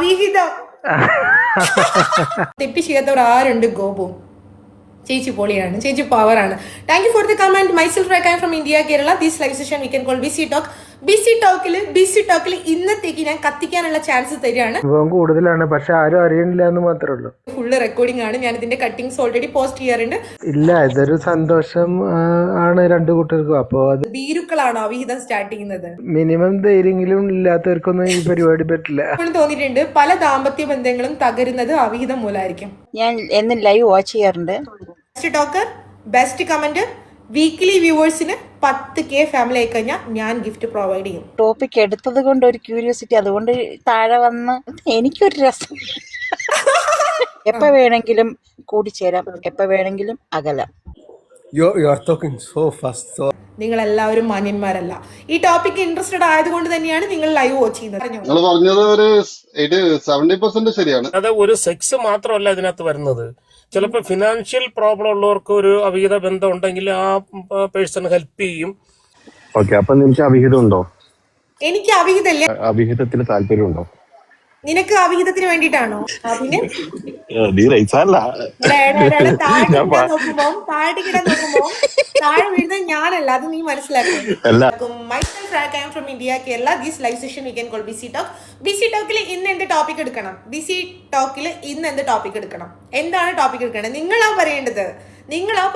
അവിഹിതം തെറ്റ് ചെയ്യാത്തവർ ആരുണ്ട്? ഗോപു ചേച്ചി പൊളിയാണ്, ചേച്ചി പവറാണ്. Thank you for the comment. Myself റൈക്കാൻ from India Kerala. This live session we can call busy talk. Busy ടോക്കിൽ ഇന്നത്തേക്ക് ഞാൻ കത്തിക്കാനുള്ള ചാൻസ് തരികയാണ്. കൂടുതലാണ്, പക്ഷെ ആരും അറിയണില്ല എന്ന് മാത്രമേ ഉള്ളൂ. ഫുള്ള് റെക്കോർഡിംഗ് ആണ്. ഞാൻ ഇതിന്റെ കട്ടിങ്സ് ഓൾറെഡി പോസ്റ്റ് ചെയ്യാറുണ്ട്. ഇല്ല, ഇതൊരു സന്തോഷം ആണ് രണ്ടു കൂട്ടർക്കും. അപ്പൊ അത് ഭീരുക്കളാണോ അവിഹിതം സ്റ്റാർട്ട് ചെയ്യുന്നത്? മിനിമം ധൈര്യങ്ങളും ഇല്ലാത്തവർക്കൊന്നും ഈ പരിപാടി പറ്റില്ല. തോന്നിയിട്ടുണ്ട് പല ദാമ്പത്യ ബന്ധങ്ങളും തകരുന്നത് അവിഹിതം മൂലമായിരിക്കും. ഞാൻ എന്നും ലൈവ് വാച്ച് ചെയ്യാറുണ്ട്. Best talker, best comment, weekly വ്യൂവേഴ്സിന് 10K ഫാമിലി ആയി കഴിഞ്ഞാൽ ഞാൻ ഗിഫ്റ്റ് പ്രൊവൈഡ് ചെയ്യും. ടോപ്പിക് എടുത്തത് കൊണ്ട് ഒരു ക്യൂരിയോസിറ്റി, അതുകൊണ്ട് താഴെ വന്ന് എനിക്കൊരു രസം. എപ്പോ വേണമെങ്കിലും കൂടിച്ചേരാം, എപ്പോ വേണമെങ്കിലും അകലാം. നിങ്ങൾ എല്ലാവരും മാന്യന്മാരല്ല. ഈ ടോപ്പിക് ഇൻട്രസ്റ്റഡ് ആയതുകൊണ്ട് തന്നെയാണ് നിങ്ങൾ ലൈവ് വാച്ച് ചെയ്യുന്നത്. നിങ്ങൾ പറഞ്ഞത് ഒരു 70% ശരിയാണ്. അത് ഒരു സെക്സ് മാത്രമല്ല ഇതിനകത്ത് വരുന്നത്. ചിലപ്പോൾ ഫിനാൻഷ്യൽ പ്രോബ്ലം ഉള്ളവർക്ക് ഒരു അവിഹിത ബന്ധം ഉണ്ടെങ്കിൽ ആ പേഴ്സൺ ഹെൽപ്പ് ചെയ്യും. ഓക്കെ, അപ്പൊ നിനക്ക് അവിഹിതം ഉണ്ടോ? എനിക്ക് അവിഹിതല്ലേ. അവിഹിതത്തിന് താല്പര്യമുണ്ടോ? നിനക്ക് അവിഹിതത്തിന് വേണ്ടിട്ടാണോ? നീ റൈസല്ല താഴെ വീഴുന്നത് ഞാനല്ല, അത് നീ മനസ്സിലാക്കും. Myself I am from India Kerala. This live session we can call busy talk. Busy ടോക്കിൽ ഇന്ന് എന്ത് ടോപ്പിക് എടുക്കണം? ബിസി ടോക്കിൽ ഇന്ന് എന്ത് ടോപ്പിക് എടുക്കണം? എന്താണ് ടോപ്പിക് എടുക്കണം? നിങ്ങളാ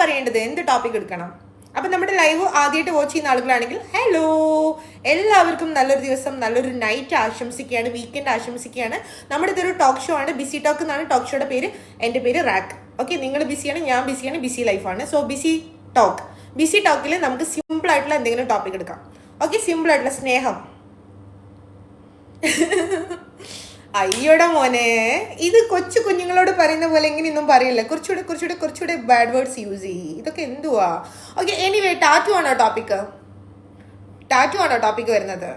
പറയേണ്ടത് എന്ത് ടോപ്പിക് എടുക്കണം. അപ്പം നമ്മുടെ ലൈവ് ആദ്യമായിട്ട് വാച്ച് ചെയ്യുന്ന ആളുകളാണെങ്കിൽ ഹലോ, എല്ലാവർക്കും നല്ലൊരു ദിവസം, നല്ലൊരു നൈറ്റ് ആശംസിക്കുകയാണ്, വീക്കെൻഡ് ആശംസിക്കുകയാണ്. നമ്മുടെ ഇതൊരു ടോക്ക് ഷോ ആണ്. ബിസി ടോക്ക് എന്നാണ് ടോക്ക് ഷോയുടെ പേര്. എൻ്റെ പേര് റാക്ക്. ഓക്കെ, നിങ്ങൾ ബിസിയാണ്, ഞാൻ ബിസിയാണ്, ബിസി ലൈഫാണ്. സോ ബിസി ടോക്കിൽ നമുക്ക് സിമ്പിൾ ആയിട്ടുള്ള എന്തെങ്കിലും ടോപ്പിക് എടുക്കാം. ഓക്കെ, സിമ്പിൾ ആയിട്ടുള്ള സ്നേഹം. അയ്യോടെ മോനെ, ഇത് കൊച്ചു കുഞ്ഞുങ്ങളോട് പറയുന്ന പോലെ ഇങ്ങനെയൊന്നും പറയില്ല. കുറച്ചുകൂടെ ബാഡ് വേർഡ്സ് യൂസ് ചെയ്യും. ഇതൊക്കെ എന്തുവാ? ഓക്കെ, എനിവേ, ടാറ്റു ആണോ ടോപ്പിക് വരുന്നത്?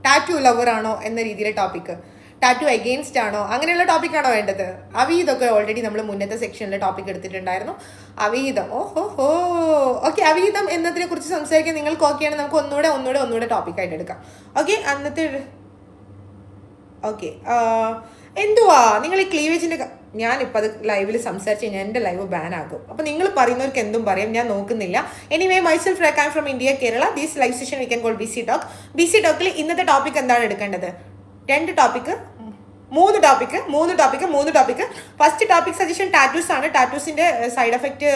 ടാറ്റു ലവർ ആണോ എന്ന രീതിയിലെ ടോപ്പിക്? ടാറ്റു അഗെയിൻസ്റ്റ് ആണോ? അങ്ങനെയുള്ള ടോപ്പിക്കാണോ വേണ്ടത്? അവിഹിതമൊക്കെ ഓൾറെഡി നമ്മൾ മുന്നത്തെ സെക്ഷനിലെ ടോപ്പിക് എടുത്തിട്ടുണ്ടായിരുന്നു. അവിഹിതം, ഓക്കെ, അവിഹിതം എന്നതിനെ കുറിച്ച് സംസാരിക്കാൻ നിങ്ങൾക്ക് ഓക്കെയാണ്. നമുക്ക് ഒന്നുകൂടെ ടോപ്പിക്കായിട്ട് എടുക്കാം. ഓക്കെ, അന്നത്തെ ഓക്കെ, എന്തുവാ നിങ്ങൾ ഈ ക്ലീവേജിന്റെ? ഞാനിപ്പോൾ അത് ലൈവിൽ സംസാരിച്ച് കഴിഞ്ഞാൽ എൻ്റെ ലൈവ് ബാൻ ആകും. അപ്പോൾ നിങ്ങൾ പറയുന്നവർക്ക് എന്തും പറയാം, ഞാൻ നോക്കുന്നില്ല. Anyway, myself I am from India Kerala. This live session we can call busy talk. Busy ടോക്കിൽ ഇന്നത്തെ ടോപ്പിക് എന്താണ് എടുക്കേണ്ടത്? 2 topic, 3 topic. First topic suggestion tattoos ആണ്. ടാറ്റൂസിന്റെ സൈഡ് എഫക്റ്റ്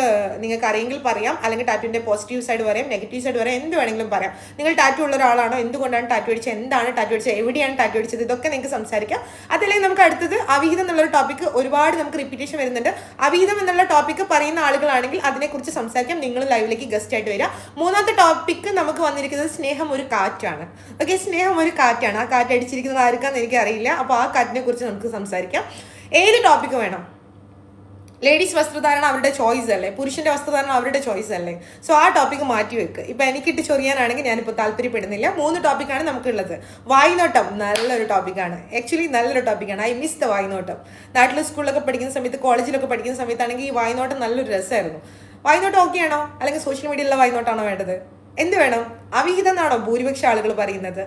നിങ്ങൾക്ക് അറിയെങ്കിൽ പറയാം, അല്ലെങ്കിൽ ടാറ്റൂന്റെ പോസിറ്റീവ് സൈഡ് പറയാം, നെഗറ്റീവ് സൈഡ് പറയാം, എന്ത് വേണമെങ്കിലും പറയാം. നിങ്ങൾ ടാറ്റൂ ഉള്ള ഒരാളാണോ? എന്തുകൊണ്ടാണ് ടാറ്റൂ അടിച്ചത്? എന്താണ് ടാറ്റൂ അടിച്ചത്? എവിടെയാണ് ടാറ്റൂ അടിച്ചത്? ഇതൊക്കെ നിങ്ങൾക്ക് സംസാരിക്കാം. അതല്ലെങ്കിൽ നമുക്ക് അടുത്തത് അവിഹിതം എന്നുള്ളൊരു ടോപ്പിക്ക് ഒരുപാട് നമുക്ക് റിപ്പീറ്റേഷൻ വരുന്നുണ്ട്. അവിഹിതം എന്നുള്ള ടോപ്പിക്ക് പറയുന്ന ആളുകളാണെങ്കിൽ അതിനെക്കുറിച്ച് സംസാരിക്കാം. നിങ്ങൾ ലൈവിലേക്ക് ഗസ്റ്റ് ആയിട്ട് വരിക. 3ാമത്തെ ടോപ്പിക്ക് നമുക്ക് വന്നിരിക്കുന്നത് സ്നേഹം ഒരു കാറ്റാണ്. ഓക്കെ, സ്നേഹം ഒരു കാറ്റാണ്. ആ കാറ്റ് അടിച്ചിരിക്കുന്നത് ആർക്കാന്ന് എനിക്ക് അറിയില്ല. അപ്പോൾ ആ കാറ്റിനെ കുറിച്ച് നമുക്ക് സംസാരിക്കാം. ഏത് ടോപ്പിക്ക് വേണം? ലേഡീസ് വസ്ത്രധാരണ അവരുടെ ചോയ്സ് അല്ലേ, പുരുഷന്റെ വസ്ത്രധാരണ അവരുടെ ചോയ്സ് അല്ലേ. സോ ആ ടോപ്പിക്ക് മാറ്റി വെക്ക്. ഇപ്പൊ എനിക്കിട്ട് ചൊറിയാനാണെങ്കിൽ ഞാനിപ്പോൾ താല്പര്യപ്പെടുന്നില്ല. 3 ടോപ്പിക്കാണ് നമുക്കുള്ളത്. വായ്നോട്ടം നല്ലൊരു ടോപ്പിക്കാണ്. ആക്ച്വലി നല്ലൊരു ടോപ്പിക്കാണ്. ഐ മിസ് ദ വായ്നോട്ടം. നാട്ടിൽ സ്കൂളിലൊക്കെ പഠിക്കുന്ന സമയത്ത്, കോളേജിലൊക്കെ പഠിക്കുന്ന സമയത്താണെങ്കിൽ ഈ വായ്നോട്ടം നല്ലൊരു രസമായിരുന്നു. വായ്നോട്ടം ഓക്കെ ആണോ? അല്ലെങ്കിൽ സോഷ്യൽ മീഡിയയിലുള്ള വായ്നോട്ടാണോ വേണ്ടത്? എന്ത് വേണം? അവിഹിതം എന്നാണോ ഭൂരിപക്ഷം ആളുകൾ പറയുന്നത്?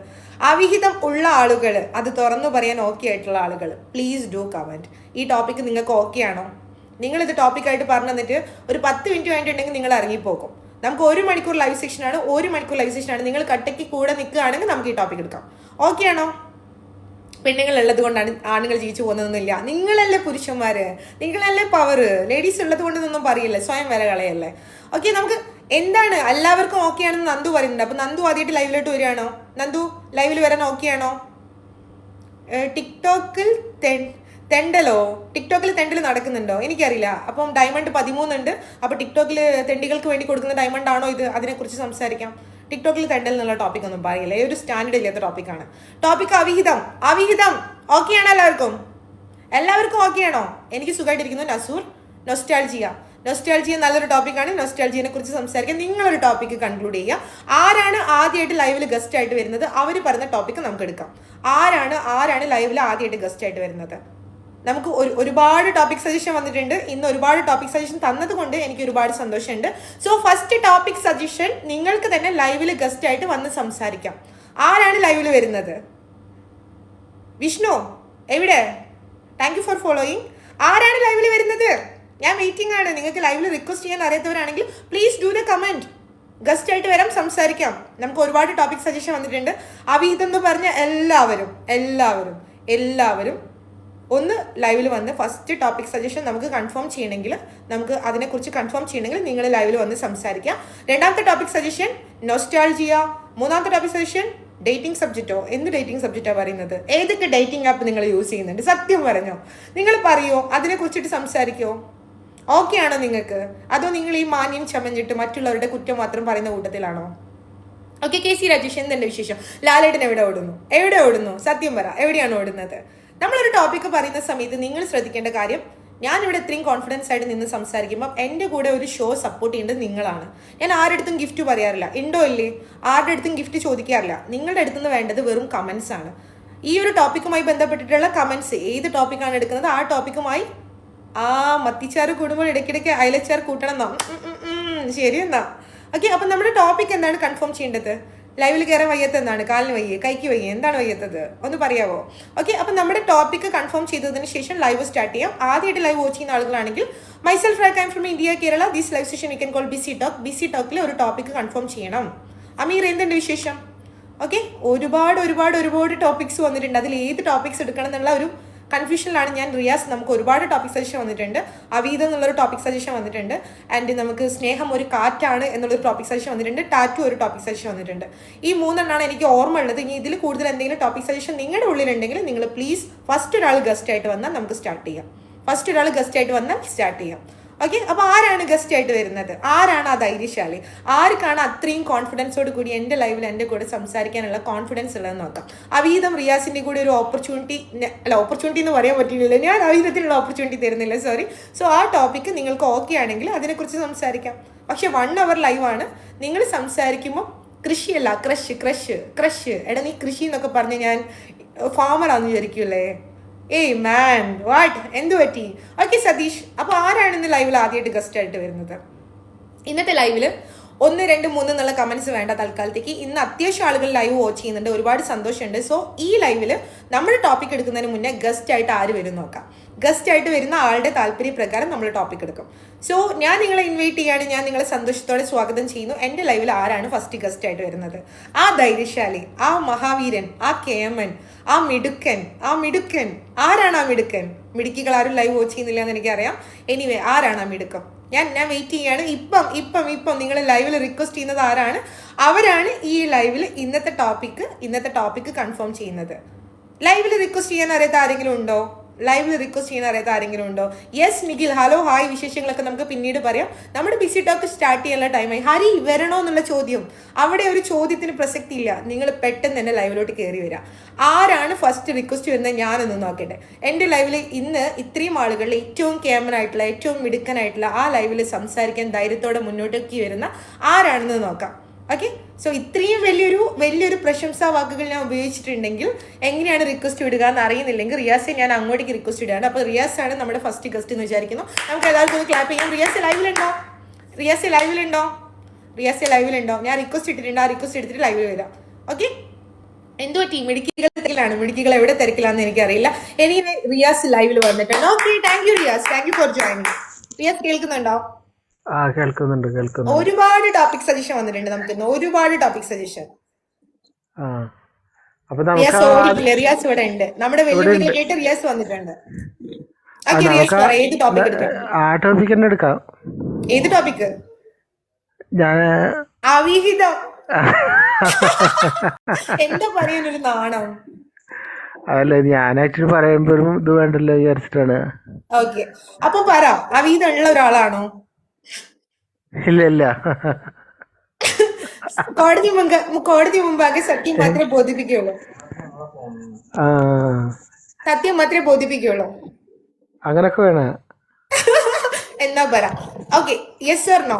അവിഹിതം ഉള്ള ആളുകൾ, അത് തുറന്നു പറയാൻ ഓക്കെ ആയിട്ടുള്ള ആളുകൾ, പ്ലീസ് ഡു കമന്റ്. ഈ ടോപ്പിക്ക് നിങ്ങൾക്ക് ഓക്കെ ആണോ? നിങ്ങളിത് ടോപ്പിക്കായിട്ട് പറഞ്ഞു തന്നിട്ട് ഒരു 10 മിനിറ്റ് വേണ്ടിയിട്ടുണ്ടെങ്കിൽ നിങ്ങൾ ഇറങ്ങിപ്പോകും. നമുക്ക് 1 മണിക്കൂർ ലൈവ് സെഷനാണ്. നിങ്ങൾ കട്ടയ്ക്ക് കൂടെ നിൽക്കുകയാണെങ്കിൽ നമുക്ക് ഈ ടോപ്പിക് എടുക്കാം. ഓക്കെ ആണോ? പെണ്ണുങ്ങൾ ഉള്ളത് കൊണ്ടാണ് ആണുങ്ങൾ ജീവിച്ചു പോകുന്നതൊന്നുമില്ല. നിങ്ങളല്ലേ പുരുഷന്മാര്, നിങ്ങളല്ലേ പവർ. ലേഡീസ് ഉള്ളത് കൊണ്ടൊന്നും പറയില്ല, സ്വയം വില കളയല്ലേ. ഓക്കെ, നമുക്ക് എന്താണ് എല്ലാവർക്കും ഓക്കെ ആണെന്ന് നന്ദു പറയുന്നുണ്ട്. അപ്പൊ നന്ദു ആദ്യമായിട്ട് ലൈവിലോട്ട് വരികയാണോ? നന്ദു ലൈവിൽ വരാൻ ഓക്കെ ആണോ? ടിക്ടോക്കിൽ തെണ്ടൽ നടക്കുന്നുണ്ടോ? എനിക്കറിയില്ല. അപ്പം ഡയമണ്ട് 13 ഉണ്ട്. അപ്പൊ ടിക്ടോക്കിൽ തെണ്ടികൾക്ക് വേണ്ടി കൊടുക്കുന്ന ഡയമണ്ട് ആണോ ഇത്? അതിനെക്കുറിച്ച് സംസാരിക്കാം. ടിക്ടോക്കിൽ തെണ്ടൽ എന്നുള്ള ടോപ്പിക് ഒന്നും പറയില്ല. ഒരു സ്റ്റാൻഡേർഡ് ഇല്ലാത്ത ടോപ്പിക്കാണ്. ടോപ്പിക് അവിഹിതം ഓക്കെ ആണോ? എല്ലാവർക്കും ഓക്കെ ആണോ? എനിക്ക് സുഖമായിട്ടിരിക്കുന്നു. നസൂർ, നൊസ്റ്റാൾജിയ നല്ലൊരു ടോപ്പിക്കാണ്. നൊസ്റ്റാൾജിയെ കുറിച്ച് സംസാരിക്കാൻ നിങ്ങളൊരു ടോപ്പിക്ക് കൺക്ലൂഡ് ചെയ്യുക. ആരാണ് ആദ്യമായിട്ട് ലൈവിൽ ഗസ്റ്റ് ആയിട്ട് വരുന്നത്? അവർ പറയുന്ന ടോപ്പിക്ക് നമുക്ക് എടുക്കാം. ആരാണ് ലൈവിൽ ആദ്യമായിട്ട് ഗസ്റ്റ് ആയിട്ട് വരുന്നത്? നമുക്ക് ഒരുപാട് ടോപ്പിക് സജഷൻ വന്നിട്ടുണ്ട്. ഇന്ന് ഒരുപാട് ടോപ്പിക് സജഷൻ തന്നത് കൊണ്ട് എനിക്ക് ഒരുപാട് സന്തോഷമുണ്ട്. സോ ഫസ്റ്റ് ടോപ്പിക് സജഷൻ നിങ്ങൾക്ക് തന്നെ ലൈവിൽ ഗസ്റ്റ് ആയിട്ട് വന്ന് സംസാരിക്കാം. ആരാണ് ലൈവിൽ വരുന്നത്? വിഷ്ണു എവിടെ? Thank you four following. ആരാണ് ലൈവിൽ വരുന്നത്? ഞാൻ വെയിറ്റിംഗ് ആണ്. നിങ്ങൾക്ക് ലൈവിൽ റിക്വസ്റ്റ് ചെയ്യാൻ അറിയാത്തവരാണെങ്കിൽ please do the comment. Guest ആയിട്ട് വരാം, സംസാരിക്കാം. നമുക്ക് ഒരുപാട് ടോപ്പിക് സജഷൻ വന്നിട്ടുണ്ട്. അവീതം എന്ന് പറഞ്ഞ എല്ലാവരും ഒന്ന് ലൈവിൽ വന്ന് ഫസ്റ്റ് ടോപ്പിക് സജഷൻ നമുക്ക് കൺഫേം ചെയ്യണമെങ്കിൽ, നമുക്ക് അതിനെക്കുറിച്ച് കൺഫേം ചെയ്യണമെങ്കിൽ നിങ്ങൾ ലൈവിൽ വന്ന് സംസാരിക്കാം. രണ്ടാമത്തെ ടോപ്പിക് സജഷൻ നൊസ്റ്റാൾജിയ. മൂന്നാമത്തെ ടോപ്പിക് സജഷൻ ഡേറ്റിംഗ് സബ്ജക്റ്റോ. എന്ത് ഡേറ്റിംഗ് സബ്ജക്റ്റാണ് പറയുന്നത്? ഏതൊക്കെ ഡേറ്റിംഗ് ആപ്പ് നിങ്ങൾ യൂസ് ചെയ്യുന്നുണ്ട്? സത്യം പറഞ്ഞോ, നിങ്ങൾ പറയോ, അതിനെക്കുറിച്ചിട്ട് സംസാരിക്കോ? ഓക്കെ ആണോ നിങ്ങൾക്ക്? അതോ നിങ്ങൾ ഈ മാന്യം ചമഞ്ഞിട്ട് മറ്റുള്ളവരുടെ കുറ്റം മാത്രം പറയുന്ന കൂട്ടത്തിലാണോ? ഓക്കെ, KC രാജേഷ് എന്തുണ്ട് വിശേഷം? ലാലേട്ടൻ എവിടെ ഓടുന്നു? സത്യം പറ, എവിടെയാണ് ഓടുന്നത്? നമ്മളൊരു ടോപ്പിക്ക് പറയുന്ന സമയത്ത് നിങ്ങൾ ശ്രദ്ധിക്കേണ്ട കാര്യം, ഞാനിവിടെ ഇത്രയും കോൺഫിഡൻസ് ആയിട്ട് നിന്ന് സംസാരിക്കുമ്പോൾ എൻ്റെ കൂടെ ഒരു ഷോ സപ്പോർട്ട് ചെയ്യേണ്ടത് നിങ്ങളാണ്. ഞാൻ ആരുടെ അടുത്തും ഗിഫ്റ്റ് പറയാറില്ല, ഉണ്ടോ ഇല്ലേ? ആരുടെ അടുത്തും ഗിഫ്റ്റ് ചോദിക്കാറില്ല. നിങ്ങളുടെ അടുത്തുനിന്ന് വേണ്ടത് വെറും കമൻസ് ആണ്. ഈ ഒരു ടോപ്പിക്കുമായി ബന്ധപ്പെട്ടിട്ടുള്ള കമൻസ്, ഏത് ടോപ്പിക്കാണ് എടുക്കുന്നത് ആ ടോപ്പിക്കുമായി മത്തിച്ചാറ് കൂടുമ്പോൾ ഇടയ്ക്കിടയ്ക്ക് അയലച്ചാർ കൂട്ടണം എന്നാ. ശരി എന്നാ. ഓക്കെ, അപ്പം നമ്മുടെ ടോപ്പിക് എന്താണ് കൺഫേം ചെയ്യേണ്ടത്? ലൈവിൽ കയറാൻ വയ്യാത്ത എന്താണ്? കാലിന് വയ്യേ, കൈക്ക് വയ്യേ, എന്താണ് വയ്യാത്തത്? ഒന്ന് പറയാവോ? ഓക്കെ, അപ്പം നമ്മുടെ ടോപ്പിക്ക് കൺഫേം ചെയ്തതിന് ശേഷം ലൈവ് സ്റ്റാർട്ട് ചെയ്യാം. ആദ്യമായിട്ട് ലൈവ് വാച്ച് ചെയ്യുന്ന ആളുകളാണെങ്കിൽ myself I am from India Kerala, this live session you can call busy talk. Busy ടോക്കിൽ ഒരു ടോപ്പിക്ക് കൺഫേം ചെയ്യണം. അമീർ എന്തുണ്ട് വിശേഷം? ഓക്കെ, ഒരുപാട് ടോപ്പിക്സ് വന്നിട്ടുണ്ട്. അതിൽ ഏത് ടോപ്പിക്സ് എടുക്കണം എന്നുള്ള ഒരു കൺഫ്യൂഷനിലാണ് ഞാൻ. റിയാസ്, നമുക്ക് ഒരുപാട് ടോപ്പിക് സജഷൻ വന്നിട്ടുണ്ട്. അവീതം എന്നുള്ളൊരു ടോപ്പിക് സജഷൻ വന്നിട്ടുണ്ട്. ആൻഡ് നമുക്ക് സ്നേഹം ഒരു കാറ്റാണ് എന്നുള്ളൊരു ടോപ്പിക് സജഷൻ വന്നിട്ടുണ്ട്. ടാറ്റു ഒരു ടോപ്പിക് സജഷൻ വന്നിട്ടുണ്ട്. ഈ മൂന്നെണ്ണമാണ് എനിക്ക് ഓർമ്മ ഉള്ളത്. ഇനി ഇതിൽ കൂടുതൽ എന്തെങ്കിലും ടോപ്പിക് സജഷൻ നിങ്ങളുടെ ഉള്ളിലുണ്ടെങ്കിൽ നിങ്ങൾ പ്ലീസ് ഫസ്റ്റ് ഒരാൾ ഗസ്റ്റ് ആയിട്ട് വന്നാൽ നമുക്ക് സ്റ്റാർട്ട് ചെയ്യാം. ഓക്കെ, അപ്പോൾ ആരാണ് ഗസ്റ്റ് ആയിട്ട് വരുന്നത്? ആരാണ് ആ ധൈര്യശാലി? ആർക്കാണ് അത്രയും കോൺഫിഡൻസോട് കൂടി എൻ്റെ ലൈവിൽ എൻ്റെ കൂടെ സംസാരിക്കാനുള്ള കോൺഫിഡൻസ് ഉള്ളതെന്ന് നോക്കാം. അവീതം റിയാസിൻ്റെ കൂടെ ഒരു ഓപ്പർച്യൂണിറ്റി എന്ന് പറയാൻ പറ്റില്ല, ഞാൻ അവീതത്തിനുള്ള ഓപ്പർച്യൂണിറ്റി തരുന്നില്ല, സോറി. സോ ആ ടോപ്പിക്ക് നിങ്ങൾക്ക് ഓക്കെ ആണെങ്കിൽ അതിനെക്കുറിച്ച് സംസാരിക്കാം. പക്ഷെ 1 hour ലൈവാണ്. നിങ്ങൾ സംസാരിക്കുമ്പോൾ കൃഷിയല്ല, ക്രഷ്. എടാ നീ കൃഷി എന്നൊക്കെ പറഞ്ഞ് ഞാൻ ഫാമറാന്ന് വിചാരിക്കൂല്ലേ? ഏയ് മാൻ വാട്ട്, എന്ത് പറ്റി? ഓക്കെ സതീഷ്, അപ്പോൾ ആരാണ് ഇന്ന് ലൈവിൽ ആദ്യമായിട്ട് ഗസ്റ്റ് ആയിട്ട് വരുന്നത്? ഇന്നത്തെ ലൈവിൽ 1, 2, 3 എന്നുള്ള കമൻസ് വേണ്ട തൽക്കാലത്തേക്ക്. ഇന്ന് അത്യാവശ്യം ആളുകൾ ലൈവ് വാച്ച് ചെയ്യുന്നുണ്ട്, ഒരുപാട് സന്തോഷമുണ്ട്. സോ ഈ ലൈവിൽ നമ്മുടെ ടോപ്പിക് എടുക്കുന്നതിന് മുന്നേ ഗസ്റ്റ് ആയിട്ട് ആര് വരും നോക്കാം. ഗസ്റ്റ് ആയിട്ട് വരുന്ന ആളുടെ താല്പര്യപ്രകാരം നമ്മൾ ടോപ്പിക് എടുക്കും. സോ ഞാൻ നിങ്ങളെ ഇൻവൈറ്റ് ചെയ്യാണ്, ഞാൻ നിങ്ങളെ സന്തോഷത്തോടെ സ്വാഗതം ചെയ്യുന്നു. എൻ്റെ ലൈവിൽ ആരാണ് ഫസ്റ്റ് ഗസ്റ്റ് ആയിട്ട് വരുന്നത്? ആ ധൈര്യശാലി, ആ മഹാവീരൻ, ആ കേമൻ, ആ മിടുക്കൻ. ആരാണ് ആ മിടുക്കൻ? മിടുക്കികൾ ആരും ലൈവ് വാച്ച് ചെയ്യുന്നില്ല എന്ന് എനിക്കറിയാം. എനിവേ, ആരാണ് ആ മിടുക്കം? ഞാൻ വെയിറ്റ് ചെയ്യാണ്. ഇപ്പം നിങ്ങൾ ലൈവിൽ റിക്വസ്റ്റ് ചെയ്യുന്നത് ആരാണ്? അവരാണ് ഈ ലൈവിൽ ഇന്നത്തെ ടോപ്പിക്ക് കൺഫേം ചെയ്യുന്നത്. ലൈവിൽ റിക്വസ്റ്റ് ചെയ്യാൻ അറിയാത്ത ആരെങ്കിലും ഉണ്ടോ? യെസ് നിഖിൽ, ഹലോ, ഹായ്, വിശേഷങ്ങളൊക്കെ നമുക്ക് പിന്നീട് പറയാം. നമ്മുടെ ബിസി ടോക്ക് സ്റ്റാർട്ട് ചെയ്യാനുള്ള ടൈമായി. ഹരി വരണോ എന്നുള്ള ചോദ്യം, അവിടെ ഒരു ചോദ്യത്തിന് പ്രസക്തി ഇല്ല. നിങ്ങൾ പെട്ടെന്ന് തന്നെ ലൈവിലോട്ട് കയറി വരിക. ആരാണ് ഫസ്റ്റ് റിക്വസ്റ്റ് വരുന്നത് ഞാനൊന്ന് നോക്കട്ടെ. എൻ്റെ ലൈവിൽ ഇന്ന് ഇത്രയും ആളുകളിൽ ഏറ്റവും ക്യാമറായിട്ടുള്ള, ഏറ്റവും മിടുക്കനായിട്ടുള്ള, ആ ലൈവിൽ സംസാരിക്കാൻ ധൈര്യത്തോടെ മുന്നോട്ടേക്ക് വരുന്ന ആരാണെന്ന് നോക്കാം. ഓക്കെ, സോ ഇത്രയും വലിയൊരു പ്രശംസാ വാക്കുകൾ ഞാൻ ഉപയോഗിച്ചിട്ടുണ്ടെങ്കിൽ എങ്ങനെയാണ് റിക്വസ്റ്റ് വിടുക എന്ന് അറിയുന്നില്ലെങ്കിൽ റിയാസെ ഞാൻ അങ്ങോട്ടേക്ക് റിക്വസ്റ്റ് ഇടുകയാണ്. അപ്പോൾ റിയാസ് ആണ് നമ്മുടെ ഫസ്റ്റ് ഗസ്റ്റ് എന്ന് വിചാരിക്കുന്നു. നമുക്ക് എല്ലാവർക്കും ഒന്ന് ക്ലാപ്പ് ചെയ്യാം. റിയാസ് ലൈവിലുണ്ടോ? ഞാൻ റിക്വസ്റ്റ് ഇട്ടിട്ടുണ്ട്. ആ റിക്വസ്റ്റ് എടുത്തിട്ട് ലൈവിൽ വരാം. ഓക്കെ, എന്തോ ടീം മിടുക്കികൾ എവിടെ തിരക്കിലാന്ന് എനിക്കറിയില്ല. എനിവേ റിയാസ് ലൈവിൽ വന്നിട്ടുണ്ട്. Okay, thank U Riyas, thank you for joining. Riyas കേൾക്കുന്നുണ്ടോ? കേൾക്കുന്നുണ്ട്. ഒരുപാട് ടോപ്പിക് സജഷൻ വന്നിട്ടുണ്ട്. നമുക്ക് ഒരുപാട് ടോപ്പിക് സജഷൻ. അപ്പൊ റിയാസ് ഇവിടെ ഉണ്ട്. നമ്മുടെ വെല്ലുവിളി കേട്ട് റിയാസ് വന്നിട്ടുണ്ട്. ഏത് ടോപ്പിക് എടുക്കാം? ആ ടോപ്പിക് തന്നെ എടുക്കാം. ഏത് ടോപ്പിക്? ഞാൻ അവിഹിതം. എന്താ പറയാനൊരു നാണം? അതല്ല, ഞാനായിട്ട് പറയുമ്പോ ഒരു ഇത് വേണ്ടല്ലോ വിചാരിച്ചിട്ടാണ്. ഓക്കെ, അപ്പൊ പറ, അവിഹിതം ഉള്ള ഒരാളാണോ? ഇല്ല. കോടതി മുമ്പാകെ സത്യം മാത്രമേ ബോധിപ്പിക്കുള്ളൂ. അങ്ങനൊക്കെ വേണ എന്നാ പറ. Okay, yes or no?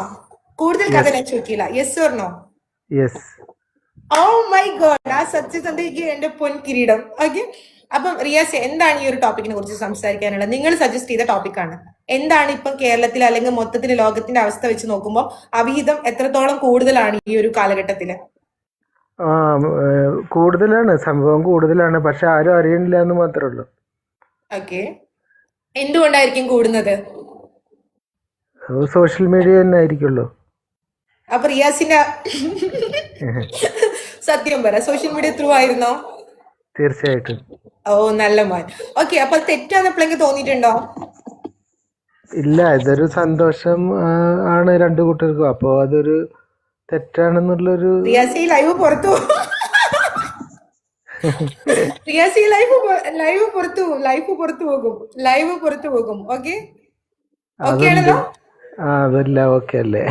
കൂടുതൽ കഥ ഞാൻ ചോദിക്കില്ല. Yes or no? Yes. Oh my God, ആ സത്യസന്ധയ്ക്ക് എന്റെ പൊൻ കിരീടം. ഓക്കെ, അപ്പം റിയാസ്, എന്താണ് ഈ ഒരു ടോപ്പിക്കിനെ കുറിച്ച് സംസാരിക്കാനുള്ളത്? നിങ്ങൾ സജസ്റ്റ് ചെയ്ത ടോപ്പിക്കാണ്. എന്താണ് ഇപ്പം കേരളത്തിൽ അല്ലെങ്കിൽ മൊത്തത്തിൽ ലോകത്തിന്റെ അവസ്ഥ വെച്ച് നോക്കുമ്പോൾ അവിഹിതം എത്രത്തോളം കൂടുതലാണ് ഈ ഒരു കാലഘട്ടത്തില്? ആ കൂടുതലാണ്, സംഭവം കൂടുതലാണ്, പക്ഷെ ആരും അറിയണില്ല എന്ന് മാത്രമേ ഉള്ളൂ. ഓക്കെ, എന്തുകൊണ്ടായിരിക്കും കൂടുന്നത്? സോഷ്യൽ മീഡിയ തന്നെ ആയിരിക്കുള്ളൂ. അപ്പൊ റിയാസിന്റെ സത്യം പറ, സോഷ്യൽ മീഡിയ ത്രൂ ആയിരുന്നോ? തീർച്ചയായിട്ടും. ഓ, നല്ല മാൻ. ഓക്കെ, അപ്പൊ തെറ്റാന്ന് എപ്പോഴെങ്കിലും തോന്നിയിട്ടുണ്ടോ? ഇല്ല, ഇതൊരു സന്തോഷം ആണ് രണ്ടു കൂട്ടർക്കും. അപ്പോൾ അതൊരു തെറ്റാണെന്നുള്ളൊരു റിയാസി ലൈവ് പുറത്തു റിയാസി ലൈവ് പുറത്തു പോകും. ഓക്കെ, ഓക്കെ അതെന്ത്? ആണല്ലോ? അതല്ല ഓക്കെ അല്ലേ?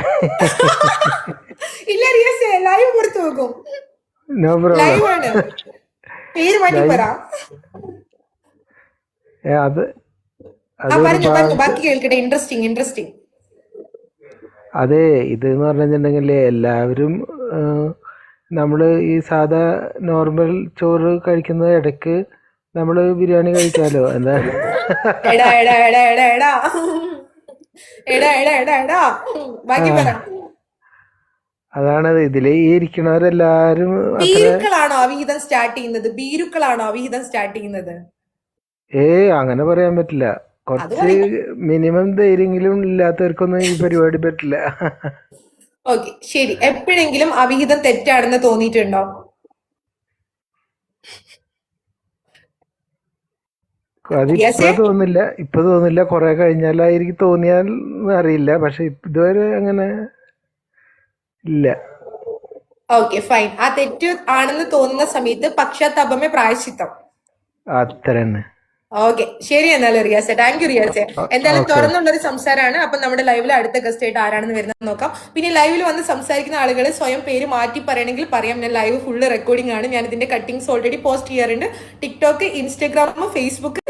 ഇല്ല റിയാസി, ലൈവ് പുറത്തു പോകും. No live problem. ആണ്, പേര് മാറ്റി പറ. അത് ആ, അതൊരു പറഞ്ഞു ബാക്കി കേൾക്കട്ടെ. ഇൻട്രസ്റ്റിംഗ്. അതെ, ഇതെന്ന് പറഞ്ഞിട്ടുണ്ടെങ്കിൽ എല്ലാവരും നമ്മൾ ഈ സാധാ നോർമൽ ചോറ് കഴിക്കുന്ന ഇടയ്ക്ക് നമ്മൾ ബിരിയാണി കഴിക്കാമല്ലോ. എന്താ എടാ എടാ എടാ എടാ എടാ എടാ എടാ എടാ എടാ ബാക്കി പറ. അതാണത്. ഇതിൽ ഈ ഇരിക്കണവരെല്ലാരും അത്ര ബീരുക്കളാണോ അവിഹിതം സ്റ്റാർട്ട് ചെയ്യുന്നത്? അങ്ങനെ പറയാൻ പറ്റില്ല. അത് കുറച്ച് പറയാം. മിനിമം ധൈര്യമെങ്കിലും ഇല്ലാത്തവർക്കൊന്നും ഈ പരിപാടി പറ്റില്ല. ഓക്കെ, ശരി. എപ്പോഴെങ്കിലും അവിഹിതം തെറ്റാണെന്ന് തോന്നിയിട്ടുണ്ടോ? അതിപ്പോ തോന്നില്ല, കുറെ കഴിഞ്ഞാലായിരിക്കും തോന്നിയാൽ അറിയില്ല. പക്ഷെ ഇതുവരെ അങ്ങനെ ഇല്ല. Okay, fine. ആ തെറ്റ് ആണെന്ന് തോന്നുന്ന സമയത്ത് പക്ഷാതാപമേ പ്രായശ്ചിത്തം. അത്ര തന്നെ. ഓക്കെ, ശരി. എന്നാലും റിയാസെ, താങ്ക് യു റിയാസെ. എന്തായാലും ഓക്കെ. തുറന്നുള്ളൊരു സംസാരമാണ്. അപ്പൊ നമ്മുടെ ലൈവിൽ അടുത്ത ഗസ്റ്റ് ആയിട്ട് ആരാണെന്ന് വരുന്നത് നോക്കാം. പിന്നെ ലൈവിൽ വന്ന് സംസാരിക്കുന്ന ആളുകൾ സ്വയം പേര് മാറ്റി പറയണമെങ്കിൽ പറയാം. ഞാൻ ലൈവ് ഫുള്ള് റെക്കോർഡിംഗ് ആണ്. ഞാൻ ഇതിന്റെ കട്ടിങ്സ് ഓൾറെഡി പോസ്റ്റ് ചെയ്യാറുണ്ട്. ടിക്ടോക്ക്, ഇൻസ്റ്റഗ്രാം, ഫേസ്ബുക്ക്,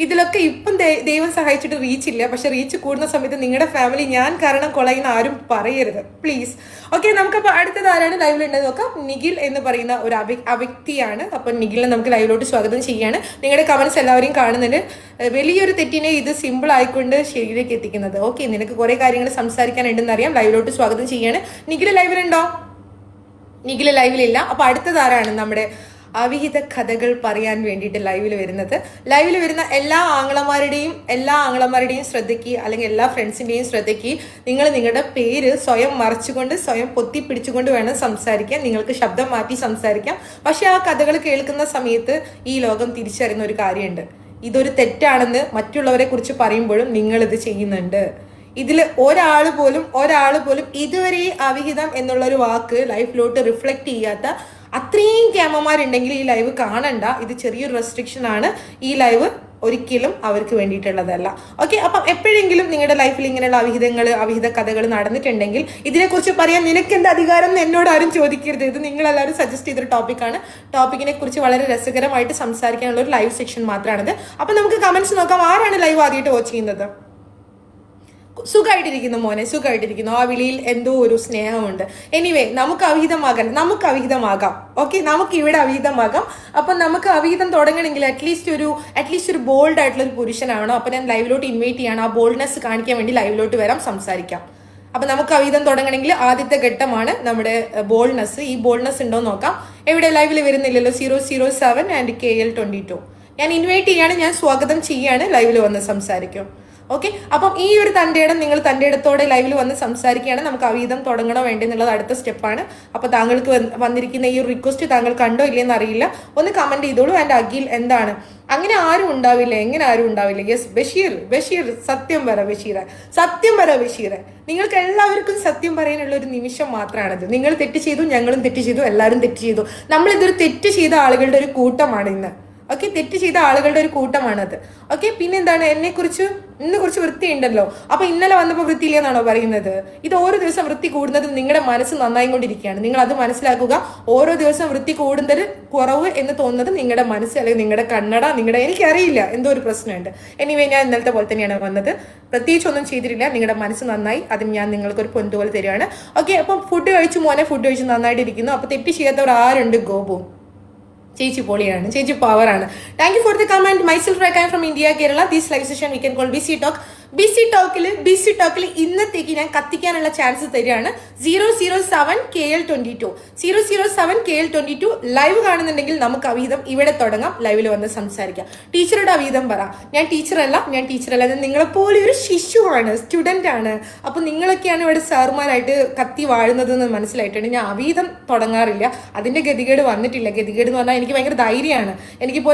ഇതിലൊക്കെ ഇപ്പം ദൈവം സഹായിച്ചിട്ട് റീച്ച് ഇല്ല. പക്ഷെ റീച്ച് കൂടുന്ന സമയത്ത് നിങ്ങളുടെ ഫാമിലി ഞാൻ കാരണം കൊളയുന്ന ആരും പറയരുത് പ്ലീസ്. ഓക്കെ, നമുക്കപ്പോൾ അടുത്തത് ആരാണ് ലൈവിലുണ്ടെന്ന് നോക്കാം. നിഖിൽ എന്ന് പറയുന്ന ഒരു വ്യക്തിയാണ്. അപ്പം നിഖിലിനെ നമുക്ക് ലൈവിലോട്ട് സ്വാഗതം ചെയ്യാണ്. നിങ്ങളുടെ കമന്റ്സ് എല്ലാവരെയും കാണുന്നുണ്ട്. വലിയൊരു തെറ്റിനെ ഇത് സിമ്പിൾ ആയിക്കൊണ്ട് ശരിയിലേക്ക് എത്തിക്കുന്നത്. ഓക്കെ, നിനക്ക് കുറെ കാര്യങ്ങൾ സംസാരിക്കാനുണ്ടെന്ന് അറിയാം. ലൈവിലോട്ട് സ്വാഗതം ചെയ്യാണ്. നിഖിൽ ലൈവിലുണ്ടോ? നിഖിൽ ലൈവിലില്ല. അപ്പൊ അടുത്തത് ആരാണ് നമ്മുടെ അവിഹിത കഥകൾ പറയാൻ വേണ്ടിയിട്ട് ലൈവിൽ വരുന്ന എല്ലാ ആങ്ങളമാരുടെയും ശ്രദ്ധയ്ക്ക്, അല്ലെങ്കിൽ എല്ലാ ഫ്രണ്ട്സിന്റെയും ശ്രദ്ധയ്ക്ക്, നിങ്ങൾ നിങ്ങളുടെ പേര് സ്വയം മറച്ചുകൊണ്ട്, സ്വയം പൊത്തിപ്പിടിച്ചുകൊണ്ട് വേണം സംസാരിക്കാൻ. നിങ്ങൾക്ക് ശബ്ദം മാറ്റി സംസാരിക്കാം. പക്ഷെ ആ കഥകൾ കേൾക്കുന്ന സമയത്ത് ഈ ലോകം തിരിച്ചറിയുന്ന ഒരു കാര്യമുണ്ട്. ഇതൊരു തെറ്റാണെന്ന് മറ്റുള്ളവരെ കുറിച്ച് പറയുമ്പോഴും നിങ്ങളിത് ചെയ്യുന്നുണ്ട്. ഇതിൽ ഒരാൾ പോലും ഇതുവരെ അവിഹിതം എന്നുള്ളൊരു വാക്ക് ലൈഫിലോട്ട് റിഫ്ലക്ട് ചെയ്യാത്ത അത്രയും ക്യാമമാരുണ്ടെങ്കിൽ ഈ ലൈവ് കാണണ്ട. ഇത് ചെറിയൊരു റെസ്ട്രിക്ഷൻ ആണ്. ഈ ലൈവ് ഒരിക്കലും അവർക്ക് വേണ്ടിയിട്ടുള്ളതല്ല. ഓക്കെ, അപ്പം എപ്പോഴെങ്കിലും നിങ്ങളുടെ ലൈഫിൽ ഇങ്ങനെയുള്ള അവിഹിത കഥകൾ നടന്നിട്ടുണ്ടെങ്കിൽ ഇതിനെക്കുറിച്ച് പറയാൻ നിനക്ക് എന്ത് അധികാരം എന്ന് എന്നോട് ആരും ചോദിക്കരുത്. ഇത് നിങ്ങളെല്ലാവരും സജസ്റ്റ് ചെയ്തൊരു ടോപ്പിക്കാണ്. ടോപ്പിക്കിനെ കുറിച്ച് വളരെ രസകരമായിട്ട് സംസാരിക്കാനുള്ള ഒരു ലൈവ് സെക്ഷൻ മാത്രമാണിത്. അപ്പം നമുക്ക് കമന്റ്സ് നോക്കാം. ആരാണ് ലൈവ് ആദ്യമായിട്ട് വാച്ച് ചെയ്യുന്നത്? സുഖമായിട്ടിരിക്കുന്നു മോനെ, സുഖമായിട്ടിരിക്കുന്നു. ആ വിളിയിൽ എന്തോ ഒരു സ്നേഹമുണ്ട്. എനിവേ, നമുക്ക് അവിഹിതമാകാം. ഓക്കെ, നമുക്ക് ഇവിടെ അവിഹിതമാകാം. അപ്പൊ നമുക്ക് അവിഹിതം തുടങ്ങണമെങ്കിൽ അറ്റ്ലീസ്റ്റ് ഒരു ബോൾഡ് ആയിട്ടുള്ള ഒരു പുരുഷനാണോ. അപ്പൊ ഞാൻ ലൈവിലോട്ട് ഇൻവൈറ്റ് ചെയ്യണം. ആ ബോൾഡ്നെസ് കാണിക്കാൻ വേണ്ടി ലൈവിലോട്ട് വരാം, സംസാരിക്കാം. അപ്പൊ നമുക്ക് അവിഹിതം തുടങ്ങണമെങ്കിൽ ആദ്യത്തെ ഘട്ടമാണ് നമ്മുടെ ബോൾഡ്നെസ്. ഈ ബോൾഡ്നെസ് ഉണ്ടോ നോക്കാം. എവിടെ ലൈവിൽ വരുന്നില്ലല്ലോ. 007 ആൻഡ് KL22. ഞാൻ ഇൻവൈറ്റ് ചെയ്യാണ്, ഞാൻ സ്വാഗതം ചെയ്യാണ്. ലൈവിൽ വന്ന് സംസാരിക്കും. ഓക്കെ, അപ്പം ഈ ഒരു നിങ്ങൾ തൻ്റെ ഇടത്തോടെ ലൈവിൽ വന്ന് സംസാരിക്കുകയാണ്. നമുക്ക് അവിഹിതം തുടങ്ങണോ വേണ്ടേ എന്നുള്ളത് അടുത്ത സ്റ്റെപ്പാണ്. അപ്പൊ താങ്കൾക്ക് വന്നിരിക്കുന്ന ഈ ഒരു റിക്വസ്റ്റ് താങ്കൾ കണ്ടോ ഇല്ലെന്ന് അറിയില്ല. ഒന്ന് കമന്റ് ചെയ്തോളൂ. ആൻഡ് അഖിൽ, എന്താണ് അങ്ങനെ ആരും ഉണ്ടാവില്ല? എങ്ങനെ ആരും ഉണ്ടാവില്ല? യെസ്, ബഷീർ സത്യം പറ ബഷീർ. നിങ്ങൾക്ക് എല്ലാവർക്കും സത്യം പറയാനുള്ള ഒരു നിമിഷം മാത്രമാണിത്. നിങ്ങൾ തെറ്റ് ചെയ്തു, ഞങ്ങളും തെറ്റ് ചെയ്തു, എല്ലാവരും തെറ്റ് ചെയ്തു. നമ്മളിതൊരു തെറ്റ് ചെയ്ത ആളുകളുടെ ഒരു കൂട്ടമാണ് ഇന്ന്. ഓക്കെ, തെറ്റ് ചെയ്ത ആളുകളുടെ ഒരു കൂട്ടമാണത്. ഓക്കെ, പിന്നെന്താണ്, ഇന്ന് കുറച്ച് വൃത്തി ഉണ്ടല്ലോ. അപ്പൊ ഇന്നലെ വന്നപ്പോൾ വൃത്തിയില്ല എന്നാണോ പറയുന്നത്? ഇത് ഓരോ ദിവസം വൃത്തി കൂടുന്നത് നിങ്ങളുടെ മനസ്സ് നന്നായിക്കൊണ്ടിരിക്കുകയാണ്. നിങ്ങൾ അത് മനസ്സിലാക്കുക. ഓരോ ദിവസം വൃത്തി കൂടുന്നത് കുറവ് എന്ന് തോന്നുന്നത് നിങ്ങളുടെ മനസ്സ്, അല്ലെങ്കിൽ നിങ്ങളുടെ കണ്ണട, എനിക്കറിയില്ല, എന്തോ ഒരു പ്രശ്നമുണ്ട്. എനിവേ, ഞാൻ ഇന്നലത്തെ പോലെ തന്നെയാണ് വന്നത്. പ്രത്യേകിച്ച് ഒന്നും ചെയ്തിട്ടില്ല. നിങ്ങളുടെ മനസ്സ് നന്നായി, അതിന് ഞാൻ നിങ്ങൾക്ക് ഒരു പൊന്തുപോലെ തരികയാണ്. ഓക്കെ, അപ്പം ഫുഡ് കഴിച്ച് നന്നായിട്ട് ഇരിക്കുന്നു. അപ്പൊ തെറ്റ് ചെയ്യാത്തവർ ആരുണ്ട്? ഗോപു ചേച്ചി പൊളിയാണ്, ചേച്ചി പവറാണ്. Thank you for the comment. Myself I come from India, Kerala. This live session we can call busy talk. Busy ടോക്കിൽ ഇന്നത്തേക്ക് ഞാൻ കത്തിക്കാനുള്ള ചാൻസ് തരികയാണ്. 007KL22 007KL22 ലൈവ് കാണുന്നുണ്ടെങ്കിൽ നമുക്ക് അവീതം ഇവിടെ തുടങ്ങാം. ലൈവിൽ വന്ന് സംസാരിക്കാം. ടീച്ചറുടെ അവീതം പറ. ഞാൻ ടീച്ചറല്ല, നിങ്ങളെപ്പോലെ ഒരു ശിശുവാണ്, സ്റ്റുഡൻ്റ് ആണ്. അപ്പൊ നിങ്ങളൊക്കെയാണ് ഇവിടെ സാറുമാരായിട്ട് കത്തി വാഴുന്നതെന്ന് മനസ്സിലായിട്ടുണ്ട്. ഞാൻ അവീതം തുടങ്ങാറില്ല, അതിന്റെ ഗതികേട് വന്നിട്ടില്ല. ഗതികേട് എന്ന് പറഞ്ഞാൽ എനിക്ക് ഭയങ്കര ധൈര്യമാണ്. എനിക്കിപ്പോൾ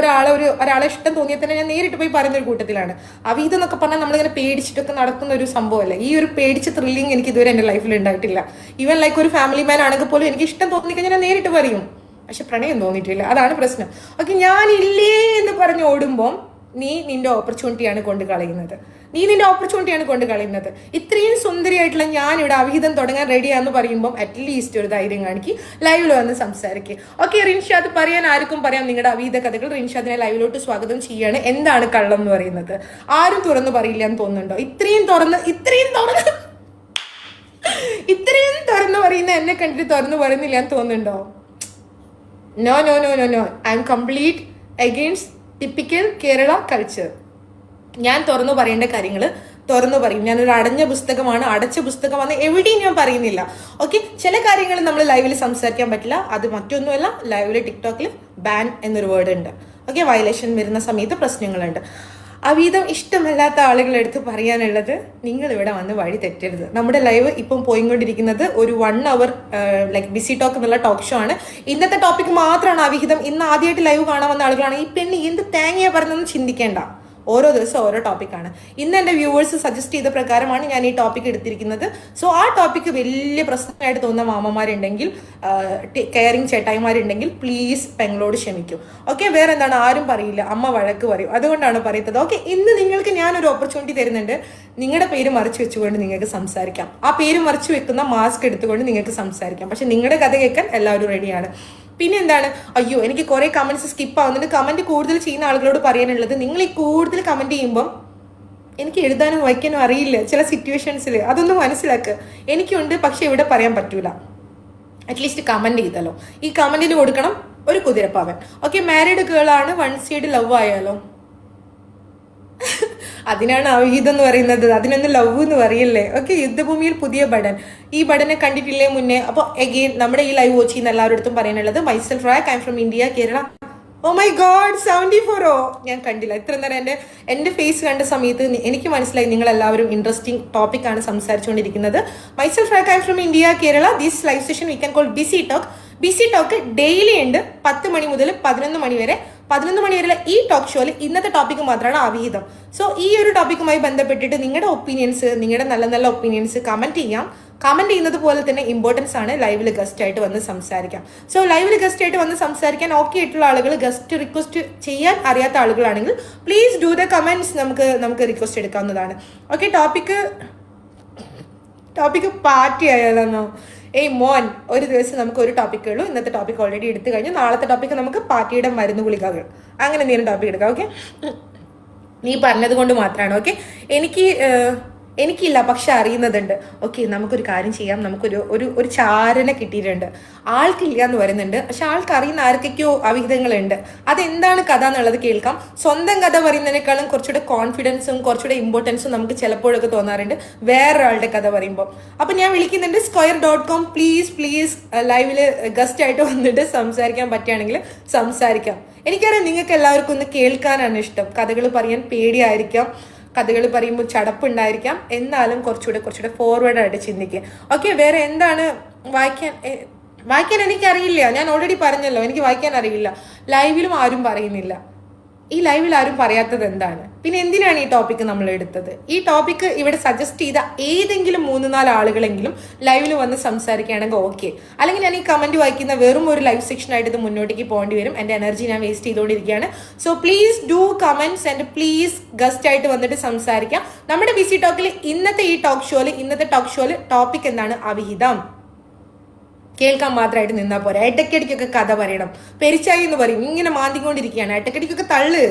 ഒരാളെ ഇഷ്ടം തോന്നിയാൽ തന്നെ ഞാൻ നേരിട്ട് പോയി പറയുന്ന ഒരു കൂട്ടത്തിലാണ്. അവീതം എന്നൊക്കെ പറഞ്ഞാൽ നമ്മളിങ്ങനെ പേടിച്ചിട്ടൊക്കെ നടക്കുന്ന ഒരു സംഭവമല്ല. ഈ ഒരു പേടിച്ച ത്രില്ലിങ് എനിക്ക് ഇതുവരെ എൻ്റെ ലൈഫിൽ ഉണ്ടായിട്ടില്ല. ഈവൻ ലൈക്ക് ഒരു ഫാമിലി മാൻ ആണെങ്കിൽ പോലും എനിക്ക് ഇഷ്ടം തോന്നിക്കഴിഞ്ഞാൽ ഞാൻ നേരിട്ട് പറയും. പക്ഷെ പ്രണയം തോന്നിയിട്ടില്ല, അതാണ് പ്രശ്നം. ഓക്കെ, ഞാനില്ലേ എന്ന് പറഞ്ഞ് ഓടുമ്പോൾ നീ നിന്റെ ഓപ്പർച്യൂണിറ്റിയാണ് കൊണ്ട് കളയുന്നത്. ഇത്രയും സുന്ദരിയായിട്ടുള്ള ഞാനിവിടെ അവിഹിതം തുടങ്ങാൻ റെഡിയാന്ന് പറയുമ്പോൾ അറ്റ്ലീസ്റ്റ് ഒരു ധൈര്യം കാണിക്ക്, ലൈവിൽ വന്ന് സംസാരിക്കുക. ഓക്കെ, റിൻഷാദ് പറയാൻ ആർക്കും പറയാം നിങ്ങളുടെ അവിഹിത കഥകൾ. റിൻഷാദിനെ ലൈവിലോട്ട് സ്വാഗതം ചെയ്യാണ്. എന്താണ് കള്ളം എന്ന് പറയുന്നത്? ആരും തുറന്നു പറയില്ല എന്ന് തോന്നുന്നുണ്ടോ? ഇത്രയും തുറന്നു പറയുന്ന എന്നെ കണ്ടിട്ട് തുറന്നു പറയുന്നില്ല എന്ന് തോന്നുന്നുണ്ടോ? No, I am complete against typical Kerala culture. ഞാൻ തുറന്നു പറയേണ്ട കാര്യങ്ങൾ തുറന്നു പറയും. ഞാനൊരു അടച്ച പുസ്തകമാണ്, എവിടെയും ഞാൻ പറയുന്നില്ല. ഓക്കെ, ചില കാര്യങ്ങൾ നമ്മൾ ലൈവിൽ സംസാരിക്കാൻ പറ്റില്ല. അത് മറ്റൊന്നുമല്ല, ലൈവിൽ ടിക്ടോക്കിൽ ബാൻ എന്നൊരു വേർഡ് ഉണ്ട്. ഓക്കെ, വയലേഷൻ വരുന്ന സമയത്ത് പ്രശ്നങ്ങളുണ്ട്. അവീതം ഇഷ്ടമല്ലാത്ത ആളുകളെടുത്ത് പറയാനുള്ളത്, നിങ്ങൾ ഇവിടെ വന്ന് വഴി തെറ്റരുത്. നമ്മുടെ ലൈവ് ഇപ്പം പോയിക്കൊണ്ടിരിക്കുന്നത് ഒരു 1 hour ലൈക്ക് ബിസി ടോക്ക് എന്നുള്ള ടോക്ക് ഷോ ആണ്. ഇന്നത്തെ ടോപ്പിക് മാത്രമാണ് അവിഹിതം. ഇന്ന് ആദ്യമായിട്ട് ലൈവ് കാണാൻ വന്ന ആളുകളാണ് ഈ പെണ്ണ് എന്ത് തേങ്ങയാ പറഞ്ഞതെന്ന് ചിന്തിക്കേണ്ട. ഓരോ ദിവസം ഓരോ ടോപ്പിക്കാണ്. ഇന്ന് എൻ്റെ വ്യൂവേഴ്സ് സജസ്റ്റ് ചെയ്ത പ്രകാരമാണ് ഞാൻ ഈ ടോപ്പിക് എടുത്തിരിക്കുന്നത്. സോ ആ ടോപ്പിക്ക് വലിയ പ്രശ്നമായിട്ട് തോന്നുന്ന മാമന്മാരുണ്ടെങ്കിൽ, കെയറിങ് ചേട്ടായിമാരുണ്ടെങ്കിൽ പ്ലീസ് പെങ്ങളോട് ക്ഷമിക്കും. ഓക്കെ, വേറെ എന്താണ്, ആരും പറയില്ല, അമ്മ വഴക്ക് പറയും, അതുകൊണ്ടാണ് പറയുന്നത്. ഓക്കെ, ഇന്ന് നിങ്ങൾക്ക് ഞാനൊരു ഓപ്പർച്യൂണിറ്റി തരുന്നുണ്ട്. നിങ്ങളുടെ പേര് മറച്ചു വെച്ചുകൊണ്ട് നിങ്ങൾക്ക് സംസാരിക്കാം. ആ പേര് മറച്ചു വെക്കുന്ന മാസ്ക് എടുത്തുകൊണ്ട് നിങ്ങൾക്ക് സംസാരിക്കാം. പക്ഷെ നിങ്ങളുടെ കഥ കേൾക്കാൻ എല്ലാവരും റെഡിയാണ്. പിന്നെ എന്താണ്, അയ്യോ എനിക്ക് കുറെ കമന്റ്സ് സ്കിപ്പ് ആവുന്നുണ്ട്. കമന്റ് കൂടുതൽ ചെയ്യുന്ന ആളുകളോട് പറയാനുള്ളത്, നിങ്ങൾ ഈ കൂടുതൽ കമന്റ് ചെയ്യുമ്പം എനിക്ക് എഴുതാനും വായിക്കാനും അറിയില്ല ചില സിറ്റുവേഷൻസിൽ. അതൊന്നും മനസ്സിലാക്കുക. എനിക്കുണ്ട്, പക്ഷെ ഇവിടെ പറയാൻ പറ്റൂല. അറ്റ്ലീസ്റ്റ് കമന്റ് ചെയ്താലോ. ഈ കമന്റിൽ കൊടുക്കണം ഒരു കുതിരപ്പാവൻ. ഓക്കെ, മാരീഡ് ഗേൾ ആണ്, 1 സൈഡ് ലവ് ആയാലോ? അതിനാണ് അവിഹിതം എന്ന് പറയുന്നത്. അതിനൊന്നും ലവ് എന്ന് പറയല്ലേ. ഓക്കെ, യുദ്ധഭൂമിയിൽ പുതിയ ബടൻ. ഈ ബടനെ കണ്ടിട്ടില്ലേ മുന്നേ? അപ്പോൾ എഗെയിൻ നമ്മുടെ ഈ ലൈവ് വാച്ച് ചെയ്യുന്ന എല്ലാവരുടെ പറയാനുള്ളത്, myself rack, I am from India, Kerala. Oh my God, 74. ഞാൻ കണ്ടില്ല ഇത്ര നേരം. എൻ്റെ ഫേസ് കണ്ട സമയത്ത് എനിക്ക് മനസ്സിലായി നിങ്ങൾ എല്ലാവരും ഇൻട്രസ്റ്റിംഗ് ടോപ്പിക്കാണ് സംസാരിച്ചുകൊണ്ടിരിക്കുന്നത്. Myself rack, I am from India, Kerala. This live session we can call busy talk. Daily ഉണ്ട് 10 മണി മുതൽ 11 മണി വരെ. 11 മണി വരെയുള്ള ഈ ടോക്ക് ഷോയിൽ ഇന്നത്തെ ടോപ്പിക്ക് മാത്രമാണ് അവിഹിതം. സോ ഈ ഒരു ടോപ്പിക്കുമായി ബന്ധപ്പെട്ടിട്ട് നിങ്ങളുടെ ഒപ്പീനിയൻസ്, നിങ്ങളുടെ നല്ല നല്ല ഒപ്പീനിയൻസ് കമന്റ് ചെയ്യാം. കമന്റ് ചെയ്യുന്നത് പോലെ തന്നെ ഇമ്പോർട്ടൻസ് ആണ് ലൈവിൽ ഗസ്റ്റ് ആയിട്ട് വന്ന് സംസാരിക്കാം. സോ ലൈവിൽ ഗസ്റ്റ് ആയിട്ട് വന്ന് സംസാരിക്കാൻ ഓക്കെ ആയിട്ടുള്ള ആളുകൾ, ഗസ്റ്റ് റിക്വസ്റ്റ് ചെയ്യാൻ അറിയാത്ത ആളുകളാണെങ്കിൽ പ്ലീസ് ഡു ദ കമന്റ്സ്. നമുക്ക് റിക്വസ്റ്റ് എടുക്കാവുന്നതാണ്. ഓക്കെ, ടോപ്പിക്ക് പാർട്ടി ആയാലെന്നോ? ഏയ് മോൻ, ഒരു ദിവസം നമുക്ക് ഒരു ടോപ്പിക്കേ ഉള്ളൂ. ഇന്നത്തെ ടോപ്പിക് ഓൾറെഡി എടുത്തു കഴിഞ്ഞു. നാളത്തെ ടോപ്പിക്ക് നമുക്ക് പാർട്ടിയുടെ മരുന്ന് ഗുളികകൾ, അങ്ങനെ എന്തെങ്കിലും ടോപ്പിക് എടുക്കാം. ഓക്കെ, നീ പറഞ്ഞത് കൊണ്ട് മാത്രമാണ്. ഓക്കെ, എനിക്കില്ല, പക്ഷെ അറിയുന്നതുണ്ട്. ഓക്കെ, നമുക്കൊരു കാര്യം ചെയ്യാം. നമുക്കൊരു ചാരനെ കിട്ടിയിട്ടുണ്ട്. ആൾക്കില്ല എന്ന് പറയുന്നുണ്ട്, പക്ഷെ ആൾക്ക് അറിയുന്ന ആർക്കൊക്കെയോ അവിഹിതങ്ങളുണ്ട്. അതെന്താണ് കഥ എന്നുള്ളത് കേൾക്കാം. സ്വന്തം കഥ പറയുന്നതിനേക്കാളും കുറച്ചുകൂടെ കോൺഫിഡൻസും കുറച്ചുകൂടെ ഇമ്പോർട്ടൻസും നമുക്ക് ചിലപ്പോഴൊക്കെ തോന്നാറുണ്ട് വേറൊരാളുടെ കഥ പറയുമ്പോൾ. അപ്പം ഞാൻ വിളിക്കുന്നുണ്ട് square.com. പ്ലീസ് ലൈവിൽ ഗസ്റ്റ് ആയിട്ട് വന്നിട്ട് സംസാരിക്കാൻ പറ്റുകയാണെങ്കിൽ സംസാരിക്കാം. എനിക്കറിയാം നിങ്ങൾക്ക് എല്ലാവർക്കും ഒന്ന് കേൾക്കാനാണ് ഇഷ്ടം. കഥകൾ പറയാൻ പേടിയായിരിക്കാം, കഥകൾ പറയുമ്പോൾ ചടപ്പുണ്ടായിരിക്കാം. എന്നാലും കുറച്ചുകൂടെ ഫോർവേഡ് ആയിട്ട് ചിന്തിക്കുക. ഓക്കെ, വേറെ എന്താണ്? വായിക്കാൻ എനിക്കറിയില്ല. ഞാൻ ഓൾറെഡി പറഞ്ഞല്ലോ, എനിക്ക് വായിക്കാൻ അറിയില്ല. ലൈവിലും ആരും പറയുന്നില്ല. ഈ ലൈവിൽ ആരും പറയാത്തത് എന്താണ്? പിന്നെ എന്തിനാണ് ഈ ടോപ്പിക്ക് നമ്മൾ എടുത്തത്? ഈ ടോപ്പിക്ക് ഇവിടെ സജസ്റ്റ് ചെയ്ത ഏതെങ്കിലും 3-4 ആളുകളെങ്കിലും ലൈവിൽ വന്ന് സംസാരിക്കുകയാണെങ്കിൽ ഓക്കെ. അല്ലെങ്കിൽ ഞാൻ ഈ കമന്റ് വായിക്കുന്ന വെറും ഒരു ലൈവ് സെക്ഷൻ ആയിട്ട് ഇത് മുന്നോട്ടേക്ക് പോകേണ്ടി വരും. എൻ്റെ എനർജി ഞാൻ വേസ്റ്റ് ചെയ്തുകൊണ്ടിരിക്കുകയാണ്. So please do comments and please guest ആയിട്ട് വന്നിട്ട് സംസാരിക്കാം. നമ്മുടെ ബിസി ടോക്കിൽ ഇന്നത്തെ ടോക്ക് ഷോയിൽ ടോപ്പിക് എന്താണ്? അവിഹിതം. കേൾക്കാൻ മാത്രമായിട്ട് നിന്നാൽ പോരാ. ഇടയ്ക്കിടയ്ക്കൊക്കെ കഥ പറയണം. പെരിച്ചായി എന്ന് പറയും, ഇങ്ങനെ മാന്തിക്കൊണ്ടിരിക്കുകയാണ്. ഇടയ്ക്കിടയ്ക്കൊക്കെ തള്ളു.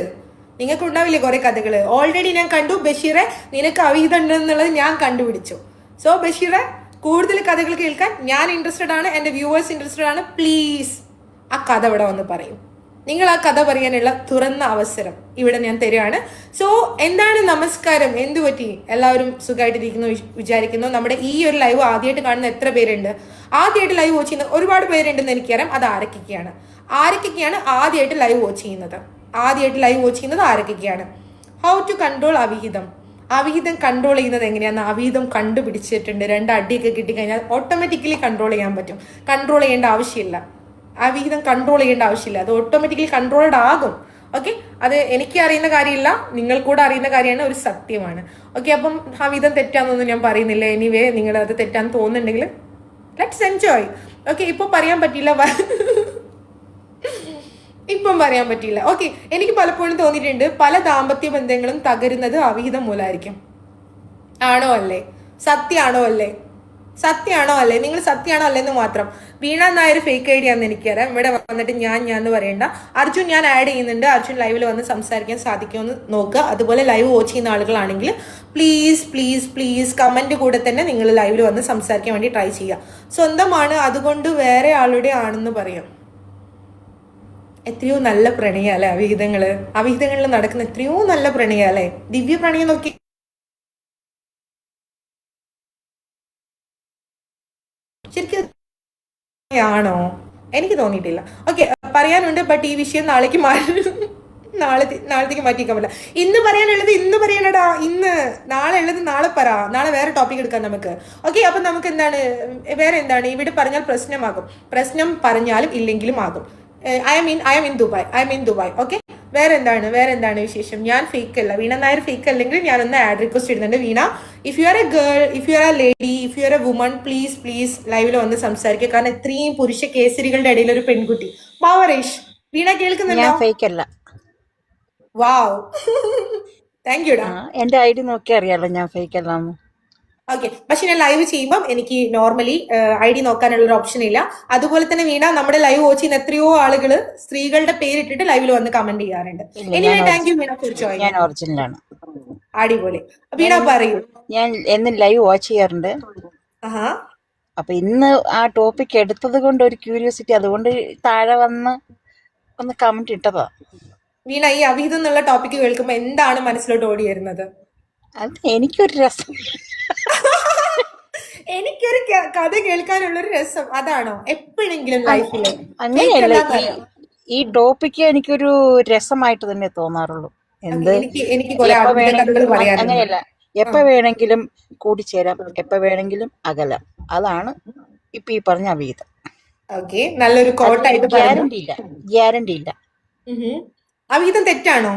നിങ്ങൾക്ക് ഉണ്ടാവില്ലേ കുറെ കഥകൾ? ഓൾറെഡി ഞാൻ കണ്ടു. ബഷീറെ, നിനക്ക് അവിഹിതം ഉണ്ടെന്നുള്ളത് ഞാൻ കണ്ടുപിടിച്ചു. സോ ബഷീറെ, കൂടുതൽ കഥകൾ കേൾക്കാൻ ഞാൻ ഇൻട്രസ്റ്റഡ് ആണ്, എൻ്റെ വ്യൂവേഴ്സ് ഇൻട്രസ്റ്റഡ് ആണ്. പ്ലീസ് ആ കഥ ഇവിടെ വന്ന് പറയും. നിങ്ങൾ ആ കഥ പറയാനുള്ള തുറന്ന അവസരം ഇവിടെ ഞാൻ തരുവാണ്. സോ എന്താണ് നമസ്കാരം, എന്തു പറ്റി? എല്ലാവരും സുഖമായിട്ടിരിക്കുന്നു വിചാരിക്കുന്നു. നമ്മുടെ ഈ ഒരു ലൈവ് ആദ്യമായിട്ട് കാണുന്ന എത്ര പേരുണ്ട്? ആദ്യമായിട്ട് ലൈവ് വാച്ച് ചെയ്യുന്ന ഒരുപാട് പേരുണ്ടെന്ന് എനിക്കറിയാം. അത് ആരൊക്കെയാണ് ആദ്യമായിട്ട് ലൈവ് വാച്ച് ചെയ്യുന്നത്? ആരൊക്കെയാണ്? ഹൗ ടു കൺട്രോൾ അവിഹിതം കൺട്രോൾ ചെയ്യുന്നത് എങ്ങനെയാന്ന് അവിഹിതം കണ്ടുപിടിച്ചിട്ടുണ്ട്. 2 അടിയൊക്കെ കിട്ടിക്കഴിഞ്ഞാൽ ഓട്ടോമാറ്റിക്കലി കൺട്രോൾ ചെയ്യാൻ പറ്റും. കൺട്രോൾ ചെയ്യേണ്ട ആവശ്യമില്ല, അത് ഓട്ടോമാറ്റിക്കലി കൺട്രോൾഡ് ആകും. ഓക്കെ, അത് എനിക്ക് അറിയുന്ന കാര്യമില്ല, നിങ്ങൾ കൂടെ അറിയുന്ന കാര്യമാണ്, ഒരു സത്യമാണ്. ഓക്കെ, അപ്പം അവിഹിതം തെറ്റാന്നൊന്നും ഞാൻ പറയുന്നില്ല. എനിവേ, നിങ്ങൾ അത് തെറ്റാന്ന് തോന്നുന്നുണ്ടെങ്കിൽ ലെറ്റ്സ് എൻജോയ്. ഓക്കെ, ഇപ്പം പറയാൻ പറ്റില്ല. ഓക്കെ, എനിക്ക് പലപ്പോഴും തോന്നിയിട്ടുണ്ട് പല ദാമ്പത്യ ബന്ധങ്ങളും തകരുന്നത് അവിഹിതം മൂലമായിരിക്കും. ആണോ അല്ലേ? സത്യമാണോ അല്ലേ? നിങ്ങൾ സത്യമാണോ അല്ലെന്ന് മാത്രം. വീണ നായർ ഫേക്ക് ഐഡിയ ആണെന്ന് എനിക്കറിയാം. ഇവിടെ വന്നിട്ട് ഞാൻ എന്ന് പറയണ്ട. അർജുൻ ഞാൻ ആഡ് ചെയ്യുന്നുണ്ട്. അർജുൻ ലൈവിൽ വന്ന് സംസാരിക്കാൻ സാധിക്കുമെന്ന് നോക്കുക. അതുപോലെ ലൈവ് വാച്ച് ചെയ്യുന്ന ആളുകളാണെങ്കിൽ പ്ലീസ് കമന്റ് കൂടെ തന്നെ നിങ്ങൾ ലൈവിൽ വന്ന് സംസാരിക്കാൻ വേണ്ടി ട്രൈ ചെയ്യുക. സ്വന്തമാണ്, അതുകൊണ്ട് വേറെ ആളുടെ ആണെന്ന് പറയാം. എത്രയോ നല്ല പ്രണയല്ലേ അവിഹിതങ്ങളിൽ നടക്കുന്ന എത്രയോ നല്ല പ്രണയല്ലേ. ദിവ്യ പ്രണയം നോക്കി ശരിക്കും ആണോ? എനിക്ക് തോന്നിയിട്ടില്ല. ഓക്കെ, പറയാനുണ്ട്. ബട്ട് ഈ വിഷയം നാളത്തേക്ക് മാറ്റിക്കാൻ പറ്റില്ല. ഇന്ന് പറയാനുള്ളത് ഇന്ന് പറയണടാ. നാളെ ഉള്ളത് നാളെ പറ. നാളെ വേറെ ടോപ്പിക് എടുക്കാം നമുക്ക്. ഓക്കെ, അപ്പൊ നമുക്ക് വേറെ എന്താണ് ഇവിടെ പറഞ്ഞാൽ പ്രശ്നമാകും. പ്രശ്നം പറഞ്ഞാലും ഇല്ലെങ്കിലും ആകും. I M in Dubai. Okay, വേറെ എന്താണ് വിശേഷം? ഞാൻ ഫേക്ക് അല്ല. വീണ നായർ ഫേക്ക് അല്ലെങ്കിൽ ഞാനൊന്ന് ആഡ് റിക്വസ്റ്റ് ഇടുന്നുണ്ട്. Veena, if you are a girl, if you are a lady, if you are a woman, please ലൈവിൽ വന്ന് സംസാരിക്കുക. കാരണം ഇത്രയും പുരുഷ കേസരികളുടെ ഇടയിൽ ഒരു പെൺകുട്ടി. ഭാവരേഷ്, വീണ കേൾക്കുന്നുണ്ടോ? ഫേക്ക് അല്ല. വാവ്, താങ്ക് യുടാ. എന്റെ ഐഡി നോക്കി അറിയാലോ ഞാൻ ഫേക്ക് അല്ലാന്ന്. ഓക്കെ, പക്ഷെ ഞാൻ ലൈവ് ചെയ്യുമ്പോൾ എനിക്ക് നോർമലി ID നോക്കാനുള്ള ഒരു ഓപ്ഷൻ ഇല്ല. അതുപോലെ തന്നെ വീണ, നമ്മുടെ ലൈവ് വാച്ച് ചെയ്യുന്ന എത്രയോ ആളുകൾ സ്ത്രീകളുടെ പേരിട്ടിട്ട് ലൈവിൽ വന്ന് കമന്റ് ചെയ്യാറുണ്ട്. Anyway, thank you Veena for joining. ഞാൻ ഒറിജിനലാണ്. അടിപൊളി. വീണ പറയൂ. ഞാൻ എന്നും ലൈവ് വാച്ച് ചെയ്യാറുണ്ട്. അപ്പൊ ഇന്ന് ആ ടോപ്പിക് എടുത്തത് കൊണ്ട് ഒരു ക്യൂരിയോസിറ്റി, അതുകൊണ്ട് താഴെ വന്ന് ഒന്ന് കമന്റ് ഇട്ടതാ. വീണ, ഈ അവിഹിതം എന്നുള്ള ടോപ്പിക് കേൾക്കുമ്പോ എന്താണ് മനസ്സിലോട്ട് ഓടി വരുന്നത്? അത് എനിക്കൊരു രസം. എനിക്കൊരു കഥ കേൾക്കാനുള്ള ഒരു രസം, അതാണോ? എപ്പോഴെങ്കിലും ലൈഫില് അങ്ങനെയല്ല, ഈ ടോപ്പിക്ക് എനിക്കൊരു രസമായിട്ട് തന്നെ തോന്നാറുള്ളൂ. എനിക്ക് കുറെ കഥകൾ പറയാറുണ്ട്. അങ്ങനെയല്ല, എപ്പോ വേണമെങ്കിലും കൂടിച്ചേരാം, എപ്പോ വേണമെങ്കിലും അകലാം. അതാണ് ഇപ്പൊ ഈ പറഞ്ഞ അവിഹിതം. ഓക്കെ, നല്ലൊരു കോട്ടായിട്ട് ഗ്യാരണ്ടി ഇല്ല. അവിഹിതം തെറ്റാണോ?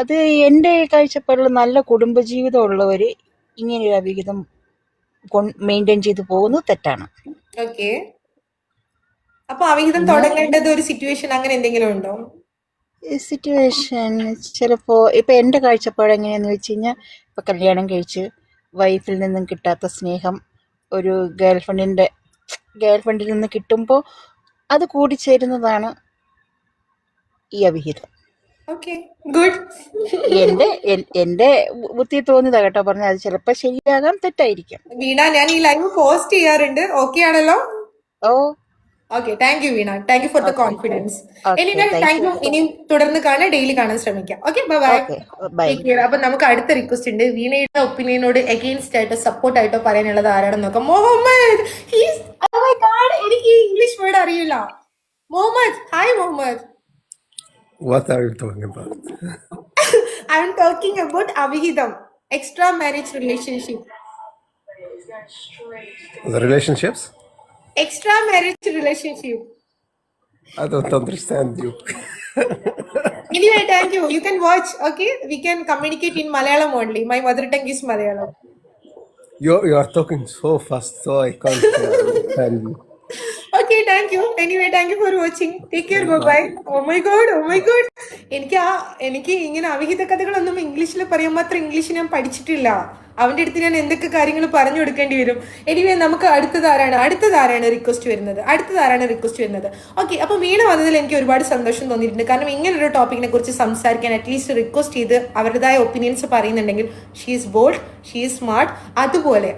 അത് എന്റെ കാഴ്ചപ്പാടിൽ നല്ല കുടുംബജീവിതം ഉള്ളവര് ഇങ്ങനെ ഒരു അവിഹിതം മെയിൻറ്റെയിൻ ചെയ്തു പോകുന്നത് തെറ്റാണ്. ഓക്കെ, അപ്പൊ അവിഹിതം തുടങ്ങേണ്ടത് ഒരു സിറ്റുവേഷൻ അങ്ങനെ എന്തെങ്കിലും ഉണ്ടോ? സിറ്റുവേഷൻ ചിലപ്പോ ഇപ്പൊ എന്റെ കാഴ്ചപ്പാട് എങ്ങനെയാന്ന് വെച്ച് കഴിഞ്ഞാൽ, ഇപ്പൊ കല്യാണം കഴിച്ച് വൈഫിൽ നിന്നും കിട്ടാത്ത സ്നേഹം ഒരു ഗേൾഫ്രണ്ടിൽ നിന്ന് കിട്ടുമ്പോൾ അത് കൂടിച്ചേരുന്നതാണ് ഈ അവിഹിതം. ഗുഡ്. എന്റെ ബുദ്ധി തോന്നിയതാ കേട്ടോ പറഞ്ഞ. അത് ചിലപ്പോ ശരിയാകാം, തെറ്റായിരിക്കും. വീണ, ഞാൻ ഈ ലൈവ് പോസ്റ്റ് ചെയ്യാറുണ്ട്. ഓക്കെ ആണല്ലോ? ഓ, okay, thank you Veena. Thank you for the confidence. Thank you. ഇനിയും തുടർന്ന് കാണാൻ, ഡെയിലി കാണാൻ ശ്രമിക്കാം. Okay, bye. അപ്പൊ നമുക്ക് അടുത്ത റിക്വസ്റ്റ് ഉണ്ട്. വീണയുടെ ഒപ്പീനിയനോട് എഗെയിൻസ്റ്റ് ആയിട്ടോ സപ്പോർട്ട് ആയിട്ടോ പറയാനുള്ളത് ആരാണെന്ന് നോക്കാം. മുഹമ്മദ്, എനിക്ക് ഇംഗ്ലീഷ് വേർഡ് അറിയില്ല. Muhammad, hi Muhammad. What are you talking about? I'm talking about avihidam, extra-marriage relationship. The relationships? Extra-marriage relationship. I don't understand you. Anyway, thank you. You can watch, okay? We can communicate in Malayalam only. My mother tongue is Malayalam. You are talking so fast, so I can't understand you. Okay, thank you. Anyway, thank you for watching. Take care. Bye-bye. Oh my god. എനിക്ക് ഇങ്ങനെ അവിഹിത കഥകളൊന്നും ഇംഗ്ലീഷിൽ പറയാൻ മാത്രം English ഞാൻ പഠിച്ചിട്ടില്ല. അവന്റെ അടുത്ത് ഞാൻ എന്തൊക്കെ കാര്യങ്ങൾ പറഞ്ഞു കൊടുക്കേണ്ടി വരും. എനിവേ, നമുക്ക് അടുത്തതാരാണ് റിക്വസ്റ്റ് വരുന്നത്. ഓക്കെ, അപ്പൊ വീണ വന്നതിൽ എനിക്ക് ഒരുപാട് സന്തോഷം തോന്നിയിട്ടുണ്ട്. കാരണം ഇങ്ങനൊരു ടോപ്പിക്കിനെ കുറിച്ച് സംസാരിക്കാൻ അറ്റ്ലീസ്റ്റ് റിക്വസ്റ്റ് ചെയ്ത് അവരുടേതായ ഒപ്പീനിയൻസ് പറയുന്നുണ്ടെങ്കിൽ she is bold, she is smart. അതുപോലെ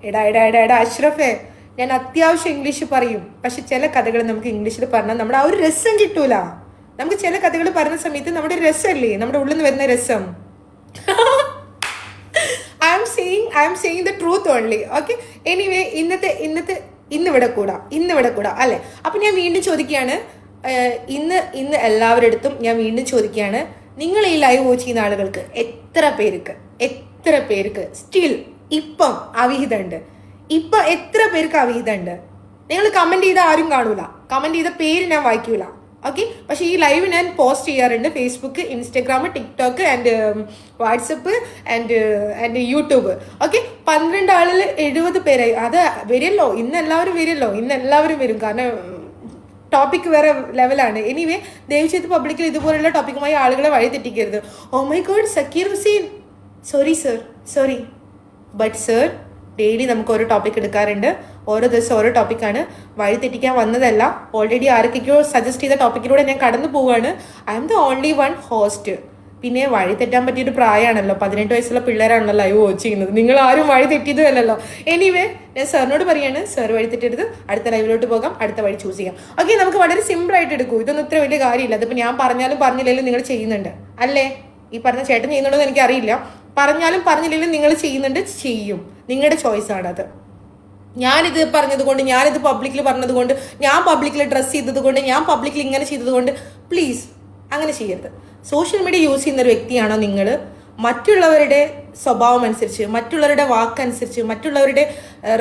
എടാ അഷ്റഫേ, ഞാൻ അത്യാവശ്യം ഇംഗ്ലീഷ് പറയും. പക്ഷെ ചില കഥകൾ നമുക്ക് ഇംഗ്ലീഷിൽ പറഞ്ഞാൽ നമ്മുടെ ആ ഒരു രസം കിട്ടൂല. നമുക്ക് ചില കഥകൾ പറയുന്ന സമയത്ത് നമ്മുടെ രസമല്ലേ, നമ്മുടെ ഉള്ളിൽ നിന്ന് വരുന്ന രസം. I am saying the truth only. Okay, anyway ഇന്നിവിടെ കൂടാ അല്ലേ. അപ്പൊ ഞാൻ വീണ്ടും ചോദിക്കുകയാണ്, ഇന്ന് എല്ലാവരുടെ അടുത്തും ഞാൻ വീണ്ടും ചോദിക്കുകയാണ്, നിങ്ങൾ ഈ ലൈവ് വാച്ച് ചെയ്യുന്ന ആളുകൾക്ക് എത്ര പേർക്ക് സ്റ്റിൽ ഇപ്പം അവിഹിതമുണ്ട്? ഇപ്പൊ എത്ര പേർക്ക് അവിഹിതമുണ്ട്? നിങ്ങൾ കമന്റ് ചെയ്ത ആരും കാണൂല, കമന്റ് ചെയ്ത പേര് ഞാൻ വായിക്കൂല. ഓക്കെ, പക്ഷെ ഈ ലൈവ് ഞാൻ പോസ്റ്റ് ചെയ്യാറുണ്ട് Facebook, Instagram, TikTok and WhatsApp and YouTube. Okay, 12 ആളിൽ 70 പേരായി. അത് വരുമല്ലോ, ഇന്ന് എല്ലാവരും വരും. കാരണം ടോപ്പിക് വേറെ ലെവലാണ്. എനിവേ, ദയവ് ചെയ്ത് പബ്ലിക്കിൽ ഇതുപോലുള്ള ടോപ്പിക്കുമായി ആളുകളെ വഴി തെറ്റിക്കരുത്. Oh my God, Zakir Hussain, sorry but sir, daily നമുക്ക് ഓരോ ടോപ്പിക് എടുക്കാറുണ്ട്. ഓരോ ദിവസം ഓരോ ടോപ്പിക്കാണ്. വഴി തെറ്റിക്കാൻ വന്നതല്ല. ഓൾറെഡി ആർക്കൊക്കെയോ സജസ്റ്റ് ചെയ്ത ടോപ്പിക്കിലൂടെ ഞാൻ കടന്നു പോവുകയാണ്. I M the only one host. പിന്നെ വഴി തെറ്റാൻ പറ്റിയൊരു പ്രായമാണല്ലോ, 18 വയസ്സുള്ള പിള്ളേരാണല്ലോ ലൈവ് വാച്ച് ചെയ്യുന്നത്. നിങ്ങൾ ആരും വഴി തെറ്റിയതുമല്ലല്ലോ. എനിവേ, ഞാൻ സാറിനോട് പറയാണ്, സാർ വഴി തെറ്റരുത്, അടുത്ത ലൈവിലോട്ട് പോകാം, അടുത്ത വഴി ചൂസ് ചെയ്യാം. ഓക്കെ, നമുക്ക് വളരെ സിമ്പിൾ ആയിട്ട് എടുക്കൂ. ഇതൊന്നും ഇത്ര വലിയ കാര്യമില്ല. അതിപ്പോൾ ഞാൻ പറഞ്ഞാലും പറഞ്ഞില്ലെങ്കിലും നിങ്ങൾ ചെയ്യുന്നുണ്ട് അല്ലേ? ഈ പറഞ്ഞ ചേട്ടൻ ചെയ്യുന്നുണ്ടോ എന്ന് എനിക്കറിയില്ല. പറഞ്ഞാലും പറഞ്ഞില്ലെങ്കിലും നിങ്ങൾ ചെയ്യും. നിങ്ങളുടെ ചോയ്സ് ആണത്. ഞാനിത് പറഞ്ഞതുകൊണ്ട്, ഞാനിത് പബ്ലിക്കിൽ പറഞ്ഞതുകൊണ്ട്, ഞാൻ പബ്ലിക്കിൽ ഡ്രസ്സ് ചെയ്തതുകൊണ്ട്, ഞാൻ പബ്ലിക്കിൽ ഇങ്ങനെ ചെയ്തതുകൊണ്ട് പ്ലീസ് അങ്ങനെ ചെയ്യരുത്. സോഷ്യൽ മീഡിയ യൂസ് ചെയ്യുന്ന ഒരു വ്യക്തിയാണോ നിങ്ങൾ? മറ്റുള്ളവരുടെ സ്വഭാവം അനുസരിച്ച്, മറ്റുള്ളവരുടെ വാക്കനുസരിച്ച്, മറ്റുള്ളവരുടെ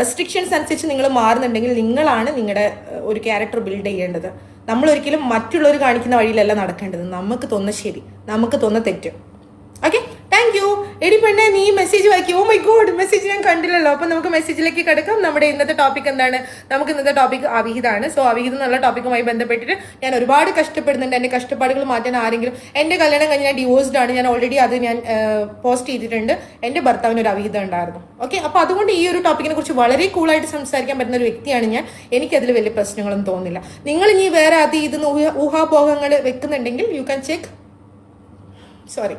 റെസ്ട്രിക്ഷൻസ് അനുസരിച്ച് നിങ്ങൾ മാറുന്നുണ്ടെങ്കിൽ നിങ്ങളാണ് നിങ്ങളുടെ ഒരു ക്യാരക്ടർ ബിൽഡ് ചെയ്യേണ്ടത്. നമ്മളൊരിക്കലും മറ്റുള്ളവർ കാണിക്കുന്ന വഴിയിലല്ല നടക്കേണ്ടത്. നമുക്ക് തോന്നുന്ന ശരി, നമുക്ക് തോന്നുന്ന തെറ്റ്. Okay, thank U. എടി പെണ്ണെ, നീ മെസ്സേജ് വായിക്കും. ഓ മൈ ഗോഡ്, മെസ്സേജ് ഞാൻ കണ്ടില്ലല്ലോ. അപ്പൊ നമുക്ക് മെസ്സേജിലേക്ക് കിടക്കാം. നമ്മുടെ ഇന്നത്തെ ടോപ്പിക് എന്താണ്? നമുക്ക് ഇന്നത്തെ ടോപ്പിക് അവിഹിതമാണ്. സോ അവിഹിതം എന്നുള്ള ടോപ്പിക്കുമായി ബന്ധപ്പെട്ടിട്ട് ഞാൻ ഒരുപാട് കഷ്ടപ്പെടുന്നുണ്ട്. എന്റെ കഷ്ടപ്പാടുകൾ മാറ്റാൻ ആരെങ്കിലും, എന്റെ കല്യാണം കഴിഞ്ഞ് ഞാൻ ഡിവോഴ്സ്ഡ് ആണ്. ഞാൻ ഓൾറെഡി അത് ഞാൻ പോസ്റ്റ് ചെയ്തിട്ടുണ്ട്. എന്റെ ഭർത്താവിന് ഒരു അവിഹിതം ഉണ്ടായിരുന്നു. ഓക്കെ, അപ്പൊ അതുകൊണ്ട് ഈ ഒരു ടോപ്പിക്കിനെ കുറിച്ച് വളരെ കൂളായിട്ട് സംസാരിക്കാൻ പറ്റുന്ന ഒരു വ്യക്തിയാണ് ഞാൻ. എനിക്കതിൽ വലിയ പ്രശ്നങ്ങളൊന്നും തോന്നുന്നില്ല. നിങ്ങൾ ഇനി വേറെ അത് ഇതെന്ന് ഊഹാപോഹങ്ങൾ വെക്കുന്നുണ്ടെങ്കിൽ യു ക്യാൻ ചെക്ക്. സോറി,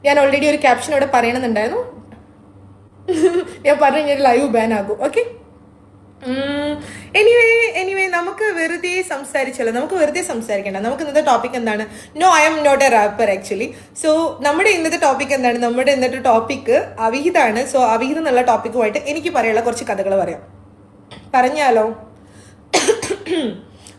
ഞാൻ ഓൾറെഡി ഒരു ക്യാപ്ഷൻ ഇവിടെ പറയണമെന്നുണ്ടായിരുന്നു. ഞാൻ പറഞ്ഞു ലൈവ് ബാൻ ആകും. ഓക്കെ, എനിവേ നമുക്ക് വെറുതെ സംസാരിച്ചല്ലോ. നമുക്ക് വെറുതെ സംസാരിക്കണ്ട. നമുക്ക് ഇന്നത്തെ ടോപ്പിക് എന്താണ്? No, I am not a rapper actually. So നമ്മുടെ ഇന്നത്തെ ടോപ്പിക് എന്താണ്? നമ്മുടെ ഇന്നത്തെ ടോപ്പിക് അവിഹിതമാണ്. സോ അവിഹിതം എന്നുള്ള ടോപ്പിക്കുമായിട്ട് എനിക്ക് പറയാനുള്ള കുറച്ച് കഥകൾ പറഞ്ഞാലോ?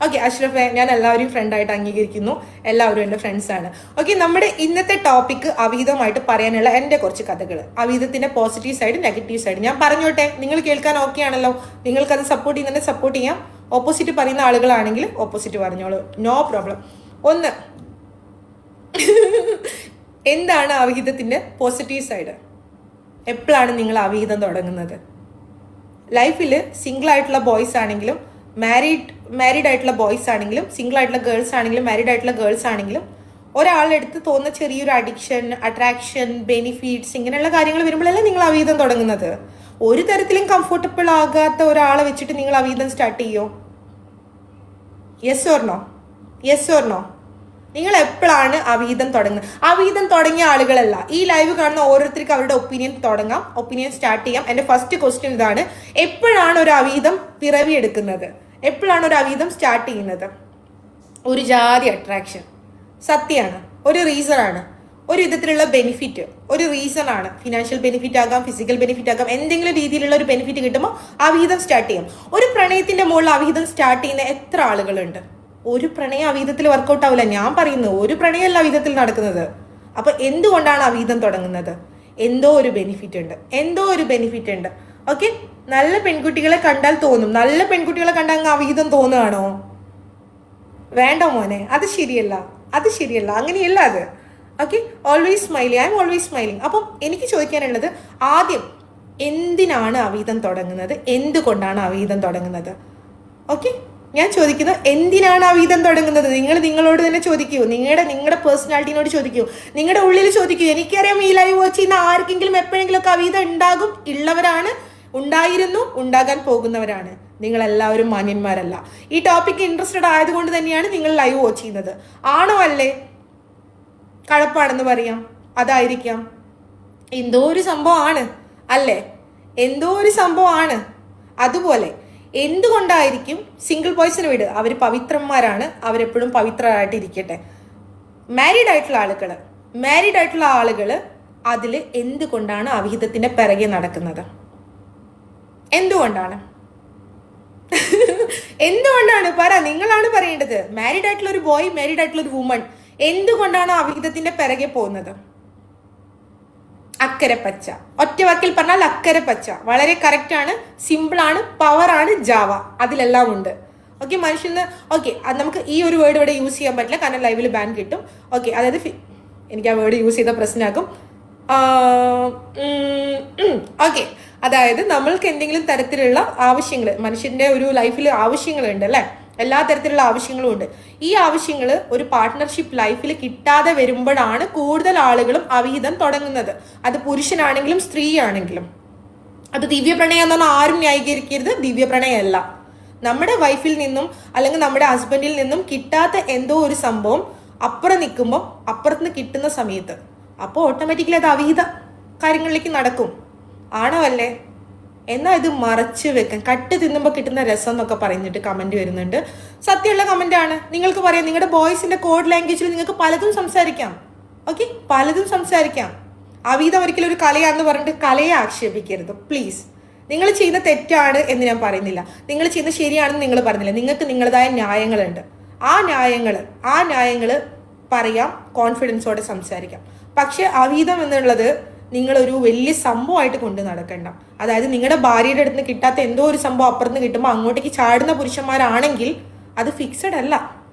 ഓക്കെ, അഷ്റഫെ, ഞാൻ എല്ലാവരെയും ഫ്രണ്ടായിട്ട് അംഗീകരിക്കുന്നു. എല്ലാവരും എൻ്റെ ഫ്രണ്ട്സാണ്. ഓക്കെ, നമ്മുടെ ഇന്നത്തെ ടോപ്പിക്ക് അവിഹിതമായിട്ട് പറയാനുള്ള എൻ്റെ കുറച്ച് കഥകൾ. അവിഹിതത്തിൻ്റെ പോസിറ്റീവ് സൈഡ്, നെഗറ്റീവ് സൈഡ് ഞാൻ പറഞ്ഞോട്ടെ. നിങ്ങൾ കേൾക്കാൻ ഓക്കെ ആണല്ലോ? നിങ്ങൾക്കത് സപ്പോർട്ട് ചെയ്യുന്നുണ്ടെങ്കിൽ സപ്പോർട്ട് ചെയ്യാം. ഓപ്പോസിറ്റ് പറയുന്ന ആളുകളാണെങ്കിൽ ഓപ്പോസിറ്റ് പറഞ്ഞോളൂ, നോ പ്രോബ്ലം. ഒന്ന്, എന്താണ് അവിഹിതത്തിൻ്റെ പോസിറ്റീവ് സൈഡ്? എപ്പോഴാണ് നിങ്ങൾ അവിഹിതം തുടങ്ങുന്നത്? ലൈഫിൽ സിംഗിൾ ആയിട്ടുള്ള ബോയ്സ് ആണെങ്കിലും, മാരീഡ് ആയിട്ടുള്ള ബോയ്സ് ആണെങ്കിലും, സിംഗിൾ ആയിട്ടുള്ള ഗേൾസ് ആണെങ്കിലും, മാരീഡ് ആയിട്ടുള്ള ഗേൾസ് ആണെങ്കിലും, ഒരാളുടെ അടുത്ത് തോന്നുന്ന ചെറിയൊരു അഡിക്ഷൻ, അട്രാക്ഷൻ, ബെനിഫിറ്റ്സ്, ഇങ്ങനെയുള്ള കാര്യങ്ങൾ വരുമ്പോഴല്ലേ നിങ്ങൾ അവിഹിതം തുടങ്ങുന്നത്. ഒരു തരത്തിലും കംഫർട്ടബിൾ ആകാത്ത ഒരാളെ വെച്ചിട്ട് നിങ്ങൾ അവിഹിതം സ്റ്റാർട്ട് ചെയ്യോ? Yes or no? നിങ്ങൾ എപ്പോഴാണ് അവിഹിതം തുടങ്ങുന്നത്? അവിഹിതം തുടങ്ങിയ ആളുകളല്ല, ഈ ലൈവ് കാണുന്ന ഓരോരുത്തർക്കും അവരുടെ ഒപ്പീനിയൻ സ്റ്റാർട്ട് ചെയ്യാം. എൻ്റെ ഫസ്റ്റ് ക്വസ്റ്റ്യൻ ഇതാണ്: എപ്പോഴാണ് ഒരു അവിഹിതം പിറവിയെടുക്കുന്നത്? എപ്പോഴാണ് ഒരു അവിഹിതം സ്റ്റാർട്ട് ചെയ്യുന്നത്? ഒരു ജാതി അട്രാക്ഷൻ, സത്യമാണ്, ഒരു റീസൺ ആണ്, ഒരു വിധത്തിലുള്ള ബെനിഫിറ്റ്, ഒരു റീസൺ ആണ്. ഫിനാൻഷ്യൽ ബെനിഫിറ്റ് ആകാം, ഫിസിക്കൽ ബെനിഫിറ്റ് ആകാം, എന്തെങ്കിലും രീതിയിലുള്ള ഒരു ബെനിഫിറ്റ് കിട്ടുമ്പോൾ അവിഹിതം സ്റ്റാർട്ട് ചെയ്യും. ഒരു പ്രണയത്തിന്റെ മുകളിൽ അവിഹിതം സ്റ്റാർട്ട് ചെയ്യുന്ന എത്ര ആളുകളുണ്ട്? ഒരു പ്രണയം അവിഹിതത്തിൽ വർക്കൗട്ട് ആവില്ല. ഞാൻ പറയുന്നു, ഒരു പ്രണയമല്ല അവിഹിതത്തിൽ നടക്കുന്നത്. അപ്പൊ എന്തുകൊണ്ടാണ് അവിഹിതം തുടങ്ങുന്നത്? എന്തോ ഒരു ബെനിഫിറ്റ് ഉണ്ട്. ഓക്കെ, നല്ല പെൺകുട്ടികളെ കണ്ടാൽ തോന്നും. നല്ല പെൺകുട്ടികളെ കണ്ടാൽ അങ്ങ് അവിഹിതം തോന്നുകയാണോ? വേണ്ട മോനെ, അത് ശരിയല്ല. അങ്ങനെയല്ല അത്. Okay, always smiling. I M always smiling. അപ്പം എനിക്ക് ചോദിക്കാനുള്ളത്, ആദ്യം എന്തിനാണ് അവിഹിതം തുടങ്ങുന്നത്? എന്തുകൊണ്ടാണ് അവിഹിതം തുടങ്ങുന്നത്? ഓക്കെ, ഞാൻ ചോദിക്കുന്നത്, എന്തിനാണ് അവിഹിതം തുടങ്ങുന്നത്? നിങ്ങളോട് തന്നെ ചോദിക്കൂ. നിങ്ങളുടെ പേഴ്സണാലിറ്റിനോട് ചോദിക്കൂ, നിങ്ങളുടെ ഉള്ളിൽ ചോദിക്കൂ. എനിക്കറിയാം, ഈ ലൈവ് വാച്ച് ചെയ്യുന്ന ആർക്കെങ്കിലും എപ്പോഴെങ്കിലും ഒക്കെ അവിഹിതം ഉണ്ടാകും, ഉള്ളവരാണ്, ഉണ്ടായിരുന്നു, ഉണ്ടാകാൻ പോകുന്നവരാണ്. നിങ്ങൾ എല്ലാവരും മാന്യന്മാരല്ല. ഈ ടോപ്പിക്ക് ഇൻട്രസ്റ്റഡ് ആയതുകൊണ്ട് തന്നെയാണ് നിങ്ങൾ ലൈവ് വാച്ച് ചെയ്യുന്നത്. ആണോ അല്ലേ? കഴപ്പാണെന്ന് പറയാം, അതായിരിക്കാം. എന്തോ ഒരു സംഭവമാണ് അല്ലേ? അതുപോലെ എന്തുകൊണ്ടായിരിക്കും സിംഗിൾ ബോയ്സിന് വിട്, അവർ പവിത്രന്മാരാണ്, അവരെപ്പോഴും പവിത്രരായിട്ട് ഇരിക്കട്ടെ. മാരീഡ് ആയിട്ടുള്ള ആളുകൾ അതിൽ എന്തുകൊണ്ടാണ് അവിഹിതത്തിന്റെ പിറകെ നടക്കുന്നത്? എന്തുകൊണ്ടാണ്? എന്തുകൊണ്ടാണ് പറ, നിങ്ങളാണ് പറയേണ്ടത്. മാരീഡ് ആയിട്ടുള്ള ഒരു ബോയ്, മാരീഡ് ആയിട്ടുള്ള ഒരു വുമൺ എന്തുകൊണ്ടാണ് അവിഹിതത്തിന്റെ പിറകെ പോകുന്നത്? അക്കരെ പച്ച, ഒറ്റ വാക്കിൽ പറഞ്ഞാൽ അക്കരെ പച്ച. വളരെ കറക്റ്റ് ആണ്, സിമ്പിൾ ആണ്, പവർ ആണ്, ജാവ അതിലെല്ലാം ഉണ്ട്. ഓക്കെ, മനുഷ്യന് ഓക്കെ, അത് നമുക്ക് ഈ ഒരു വേർഡ് ഇവിടെ യൂസ് ചെയ്യാൻ പറ്റില്ല, കാരണം ലൈവിൽ ബാൻ കിട്ടും. ഓക്കെ, അതായത് എനിക്ക് ആ വേർഡ് യൂസ് ചെയ്ത പ്രശ്നമാക്കും. ഓക്കെ, അതായത് നമ്മൾക്ക് എന്തെങ്കിലും തരത്തിലുള്ള ആവശ്യങ്ങൾ, മനുഷ്യന്റെ ഒരു ലൈഫിൽ ആവശ്യങ്ങളുണ്ട് അല്ലെ, എല്ലാ തരത്തിലുള്ള ആവശ്യങ്ങളും ഉണ്ട്. ഈ ആവശ്യങ്ങൾ ഒരു പാർട്ട്ണർഷിപ്പ് ലൈഫിൽ കിട്ടാതെ വരുമ്പോഴാണ് കൂടുതൽ ആളുകളും അവിഹിതം തുടങ്ങുന്നത്. അത് പുരുഷനാണെങ്കിലും സ്ത്രീ ആണെങ്കിലും. അത് ദിവ്യപ്രണയം എന്ന് പറഞ്ഞാൽ ആരും ന്യായീകരിക്കരുത്, ദിവ്യപ്രണയമല്ല. നമ്മുടെ വൈഫിൽ നിന്നും അല്ലെങ്കിൽ നമ്മുടെ ഹസ്ബൻഡിൽ നിന്നും കിട്ടാത്ത എന്തോ ഒരു സംഭവം അപ്പുറം നിൽക്കുമ്പോൾ അപ്പുറത്തുനിന്ന് കിട്ടുന്ന സമയത്ത് അപ്പോൾ ഓട്ടോമാറ്റിക്കലി അത് അവിഹിത കാര്യങ്ങളിലേക്ക് നടക്കും. ആണോ അല്ലേ? എന്നാൽ ഇത് മറച്ചു വെക്കാൻ, കട്ട് തിന്നുമ്പോൾ കിട്ടുന്ന രസം എന്നൊക്കെ പറഞ്ഞിട്ട് കമന്റ് വരുന്നുണ്ട്. സത്യമുള്ള കമന്റ് ആണ്. നിങ്ങൾക്ക് പറയാം, നിങ്ങളുടെ ബോയ്സിന്റെ കോഡ് ലാംഗ്വേജിൽ നിങ്ങൾക്ക് പലതും സംസാരിക്കാം. ഓക്കെ, പലതും സംസാരിക്കാം. അവിഹിതം ഒരിക്കലും ഒരു കലയാണെന്ന് പറഞ്ഞിട്ട് കലയെ ആക്ഷേപിക്കരുത് പ്ലീസ്. നിങ്ങൾ ചെയ്യുന്ന തെറ്റാണ് എന്ന് ഞാൻ പറയുന്നില്ല, നിങ്ങൾ ചെയ്യുന്ന ശരിയാണെന്ന് നിങ്ങൾ പറഞ്ഞില്ല. നിങ്ങൾക്ക് നിങ്ങളുടേതായ ന്യായങ്ങളുണ്ട്. ആ ന്യായങ്ങൾ പറയാം, കോൺഫിഡൻസോടെ സംസാരിക്കാം. പക്ഷെ അവിഹിതം എന്നുള്ളത് നിങ്ങളൊരു വലിയ സംഭവമായിട്ട് കൊണ്ട് നടക്കണ്ട. അതായത് നിങ്ങളുടെ ഭാര്യയുടെ അടുത്ത് നിന്ന് കിട്ടാത്ത എന്തോ ഒരു സംഭവം അപ്പുറത്ത് കിട്ടുമ്പോൾ അങ്ങോട്ടേക്ക് ചാടുന്ന പുരുഷന്മാരാണെങ്കിൽ അത് ഫിക്സഡ് അല്ല,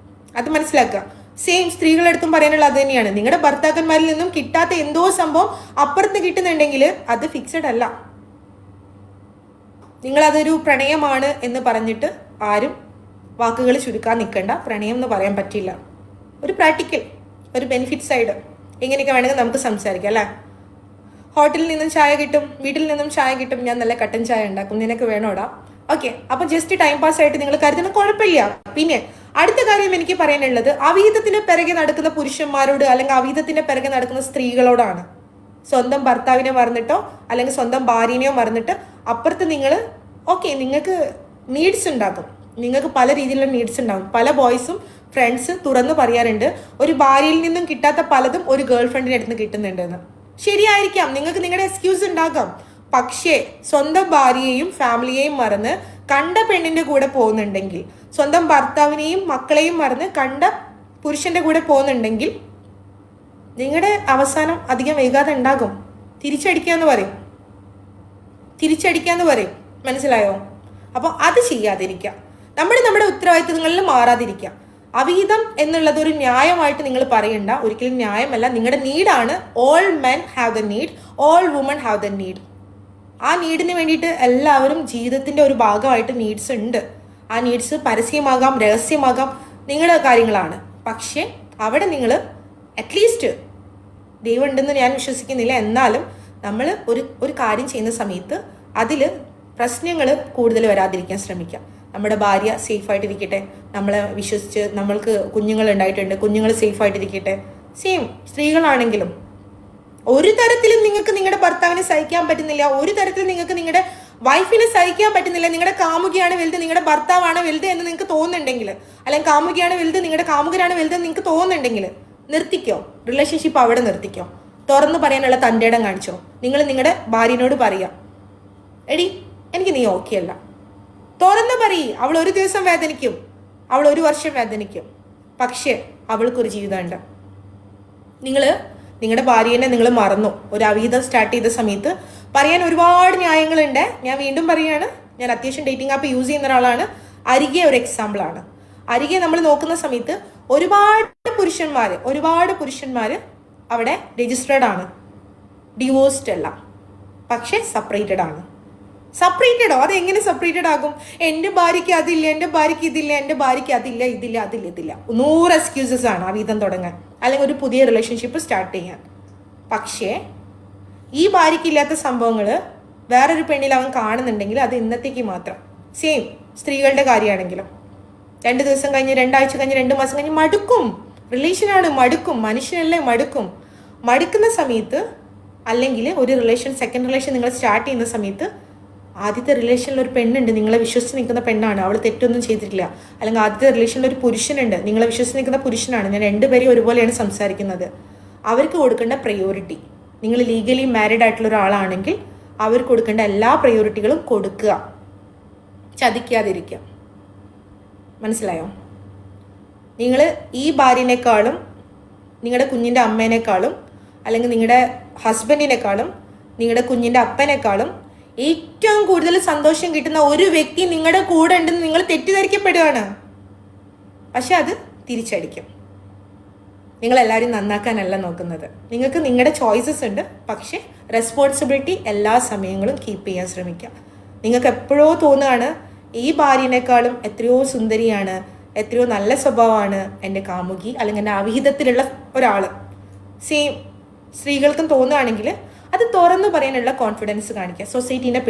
അത് മനസ്സിലാക്കുക. സെയിം സ്ത്രീകളുടെ അടുത്തും പറയാനുള്ള അത് തന്നെയാണ്. നിങ്ങളുടെ ഭർത്താക്കന്മാരിൽ നിന്നും കിട്ടാത്ത എന്തോ സംഭവം അപ്പുറത്ത് കിട്ടുന്നുണ്ടെങ്കിൽ അത് ഫിക്സഡ് അല്ല. നിങ്ങളതൊരു പ്രണയമാണ് എന്ന് പറഞ്ഞിട്ട് ആരും വാക്കുകൾ ചുരുക്കാൻ നിൽക്കണ്ട. പ്രണയം എന്ന് പറയാൻ പറ്റില്ല. ഒരു പ്രാക്ടിക്കൽ, ഒരു ബെനിഫിറ്റ് സൈഡ് ഇങ്ങനെയൊക്കെ വേണമെങ്കിൽ നമുക്ക് സംസാരിക്കാം അല്ലേ. ഹോട്ടലിൽ നിന്നും ചായ കിട്ടും, വീട്ടിൽ നിന്നും ചായ കിട്ടും, ഞാൻ നല്ല കട്ടൻ ചായ ഉണ്ടാക്കും, നിനക്ക് വേണോടാ. ഓക്കെ, അപ്പൊ ജസ്റ്റ് ടൈം പാസ് ആയിട്ട് നിങ്ങൾ കരുതുന്ന കുഴപ്പമില്ല. പിന്നെ അടുത്ത കാര്യം എനിക്ക് പറയാനുള്ളത്, അവിഹിതത്തിന്റെ പിറകെ നടക്കുന്ന പുരുഷന്മാരോട് അല്ലെങ്കിൽ അവിഹിതത്തിന്റെ പിറകെ നടക്കുന്ന സ്ത്രീകളോടാണ്. സ്വന്തം ഭർത്താവിനെ മറന്നിട്ടോ അല്ലെങ്കിൽ സ്വന്തം ഭാര്യനെയോ മറന്നിട്ട് അപ്പുറത്ത് നിങ്ങൾ ഓക്കെ, നിങ്ങൾക്ക് നീഡ്സ് ഉണ്ടാകും, നിങ്ങൾക്ക് പല രീതിയിലുള്ള നീഡ്സ് ഉണ്ടാകും. പല ബോയ്സും ഫ്രണ്ട്സ് തുറന്നു പറയാറുണ്ട്, ഒരു ഭാര്യയിൽ നിന്നും കിട്ടാത്ത പലതും ഒരു ഗേൾ ഫ്രണ്ടിന്റെ അടുത്ത് കിട്ടുന്നുണ്ടെന്ന്. ശരിയായിരിക്കാം, നിങ്ങൾക്ക് നിങ്ങളുടെ എക്സ്ക്യൂസ് ഉണ്ടാകാം. പക്ഷേ സ്വന്തം ഭാര്യയെയും ഫാമിലിയെയും മറന്ന് കണ്ട പെണ്ണിന്റെ കൂടെ പോകുന്നുണ്ടെങ്കിൽ, സ്വന്തം ഭർത്താവിനെയും മക്കളെയും മറന്ന് കണ്ട പുരുഷന്റെ കൂടെ പോകുന്നുണ്ടെങ്കിൽ നിങ്ങളുടെ അവസാനം അധികം വൈകാതെ ഉണ്ടാകും. തിരിച്ചടിക്കാന്ന് പറയും. മനസ്സിലായോ? അപ്പോൾ അത് ചെയ്യാതിരിക്കാം. നമ്മുടെ ഉത്തരവാദിത്തങ്ങളിൽ മാറാതിരിക്കാം. അവിഹിതം എന്നുള്ളത് ഒരു ന്യായമായിട്ട് നിങ്ങൾ പറയണ്ട, ഒരിക്കലും ന്യായമല്ല. നിങ്ങളുടെ നീഡാണ്. All men have the need, all woman have the need. ആ നീഡിന് വേണ്ടിയിട്ട് എല്ലാവരും ജീവിതത്തിന്റെ ഒരു ഭാഗമായിട്ട് നീഡ്സ് ഉണ്ട്. ആ നീഡ്സ് പരസ്യമാകാം, രഹസ്യമാകാം, നിങ്ങളുടെ കാര്യങ്ങളാണ്. പക്ഷെ അവിടെ നിങ്ങൾ അറ്റ്ലീസ്റ്റ്, ദൈവം ഉണ്ടെന്ന് ഞാൻ വിശ്വസിക്കുന്നില്ല, എന്നാലും നമ്മൾ ഒരു കാര്യം ചെയ്യുന്ന സമയത്ത് അതിൽ പ്രശ്നങ്ങൾ കൂടുതൽ വരാതിരിക്കാൻ ശ്രമിക്കാം. നമ്മുടെ ഭാര്യ സേഫായിട്ടിരിക്കട്ടെ, നമ്മളെ വിശ്വസിച്ച് നമ്മൾക്ക് കുഞ്ഞുങ്ങൾ ഉണ്ടായിട്ടുണ്ട്, കുഞ്ഞുങ്ങൾ സേഫായിട്ടിരിക്കട്ടെ. സെയിം സ്ത്രീകളാണെങ്കിലും ഒരു തരത്തിലും നിങ്ങൾക്ക് നിങ്ങളുടെ ഭർത്താവിനെ സഹിക്കാൻ പറ്റുന്നില്ല, ഒരു തരത്തിലും നിങ്ങൾക്ക് നിങ്ങളുടെ വൈഫിനെ സഹിക്കാൻ പറ്റുന്നില്ല, നിങ്ങളുടെ കാമുകിയാണ് വലുത്, നിങ്ങളുടെ ഭർത്താവാണ് വലുത് എന്ന് നിങ്ങൾക്ക് തോന്നുന്നുണ്ടെങ്കിൽ, അല്ലെങ്കിൽ കാമുകിയാണ് വലുത്, നിങ്ങളുടെ കാമുകരാണ് വലുത് എന്ന് നിങ്ങൾക്ക് തോന്നുന്നുണ്ടെങ്കിൽ നിർത്തിക്കോ, റിലേഷൻഷിപ്പ് അവിടെ നിർത്തിക്കോ. തുറന്നു പറയാനുള്ള തൻ്റെ ഇടം കാണിച്ചോ. നിങ്ങൾ നിങ്ങളുടെ ഭാര്യനോട് പറയാം, എടി എനിക്ക് നീ ഓക്കെ അല്ല. തുറന്നു പറയ്. അവൾ ഒരു ദിവസം വേദനിക്കും, അവൾ ഒരു വർഷം വേദനിക്കും, പക്ഷേ അവൾക്കൊരു ജീവിതമുണ്ട്. നിങ്ങളുടെ ഭാര്യനെ നിങ്ങൾ മറന്നു. ഒരു അവിഹിതം സ്റ്റാർട്ട് ചെയ്ത സമയത്ത് പറയാൻ ഒരുപാട് ന്യായങ്ങളുണ്ട്. ഞാൻ വീണ്ടും പറയാണ്, ഞാൻ അത്യാവശ്യം ഡേറ്റിംഗ് ആപ്പ് യൂസ് ചെയ്യുന്ന ഒരാളാണ്. അരികെ ഒരു എക്സാമ്പിളാണ്. അരികെ നമ്മൾ നോക്കുന്ന സമയത്ത് ഒരുപാട് പുരുഷന്മാർ അവിടെ രജിസ്റ്റേർഡ് ആണ്, ഡിവോഴ്സ്ഡ് അല്ല, പക്ഷെ സെപ്പറേറ്റഡ് ആണ്. സെപ്പറേറ്റഡോ? അത് എങ്ങനെ സെപ്പറേറ്റഡ് ആകും? എൻ്റെ ഭാര്യയ്ക്ക് അതില്ല, എൻ്റെ ഭാര്യയ്ക്ക് ഇതില്ല, എൻ്റെ ഭാര്യയ്ക്ക് ഇതില്ല. 100 എക്സ്ക്യൂസസ് ആണ് അവിഹിതം തുടങ്ങാൻ അല്ലെങ്കിൽ ഒരു പുതിയ റിലേഷൻഷിപ്പ് സ്റ്റാർട്ട് ചെയ്യാൻ. പക്ഷേ ഈ ഭാര്യയ്ക്ക് ഇല്ലാത്ത സംഭവങ്ങൾ വേറൊരു പെണ്ണിൽ അവൻ കാണുന്നുണ്ടെങ്കിൽ അത് ഇന്നത്തേക്ക് മാത്രം. സെയിം സ്ത്രീകളുടെ കാര്യമാണെങ്കിലും 2 ദിവസം കഴിഞ്ഞ്, 2 ആഴ്ച കഴിഞ്ഞ്, 2 മാസം കഴിഞ്ഞ് മടുക്കും. റിലേഷനാണ്, മടുക്കും. മനുഷ്യനല്ലേ, മടുക്കും. മടുക്കുന്ന സമയത്ത് അല്ലെങ്കിൽ ഒരു സെക്കൻഡ് റിലേഷൻ നിങ്ങൾ സ്റ്റാർട്ട് ചെയ്യുന്ന സമയത്ത് ആദ്യത്തെ റിലേഷനിൽ ഒരു പെണ്ണുണ്ട്, നിങ്ങളെ വിശ്വസിച്ച് നിൽക്കുന്ന പെണ്ണാണ്, അവൾ തെറ്റൊന്നും ചെയ്തിട്ടില്ല. അല്ലെങ്കിൽ ആദ്യത്തെ റിലേഷനിൽ ഒരു പുരുഷനുണ്ട്, നിങ്ങളെ വിശ്വസിച്ച് നിൽക്കുന്ന പുരുഷനാണ്. ഞാൻ രണ്ടുപേരെയും ഒരുപോലെയാണ് സംസാരിക്കുന്നത്. അവർക്ക് കൊടുക്കേണ്ട പ്രയോറിറ്റി, നിങ്ങൾ ലീഗലി മാരീഡ് ആയിട്ടുള്ള ഒരാളാണെങ്കിൽ അവർക്ക് കൊടുക്കേണ്ട എല്ലാ പ്രയോറിറ്റികളും കൊടുക്കുക, ചതിക്കാതിരിക്കുക. മനസ്സിലായോ? നിങ്ങൾ ഈ ഭാര്യനേക്കാളും നിങ്ങളുടെ കുഞ്ഞിൻ്റെ അമ്മേനേക്കാളും അല്ലെങ്കിൽ നിങ്ങളുടെ ഹസ്ബൻഡിനേക്കാളും നിങ്ങളുടെ കുഞ്ഞിൻ്റെ അപ്പനേക്കാളും ഏറ്റവും കൂടുതൽ സന്തോഷം കിട്ടുന്ന ഒരു വ്യക്തി നിങ്ങളുടെ കൂടെ ഉണ്ടെന്ന് നിങ്ങൾ തെറ്റിദ്ധരിക്കപ്പെടുകയാണ്. പക്ഷെ അത് തിരിച്ചടിക്കും. നിങ്ങളെല്ലാവരും നന്നാക്കാനല്ല നോക്കുന്നത്. നിങ്ങൾക്ക് നിങ്ങളുടെ ചോയ്സസ് ഉണ്ട്, പക്ഷെ റെസ്പോൺസിബിലിറ്റി എല്ലാ സമയങ്ങളും കീപ്പ് ചെയ്യാൻ ശ്രമിക്കുക. നിങ്ങൾക്ക് എപ്പോഴോ തോന്നുകയാണ് ഈ ഭാര്യനേക്കാളും എത്രയോ സുന്ദരിയാണ്, എത്രയോ നല്ല സ്വഭാവമാണ് എൻ്റെ കാമുകി അല്ലെങ്കിൽ എൻ്റെ അവിഹിതത്തിലുള്ള ഒരാൾ. സെയിം സ്ത്രീകൾക്കും തോന്നുകയാണെങ്കിൽ അത് തുറന്നു പറയാനുള്ള കോൺഫിഡൻസ് കാണിക്കുക. സൊസൈറ്റീനെ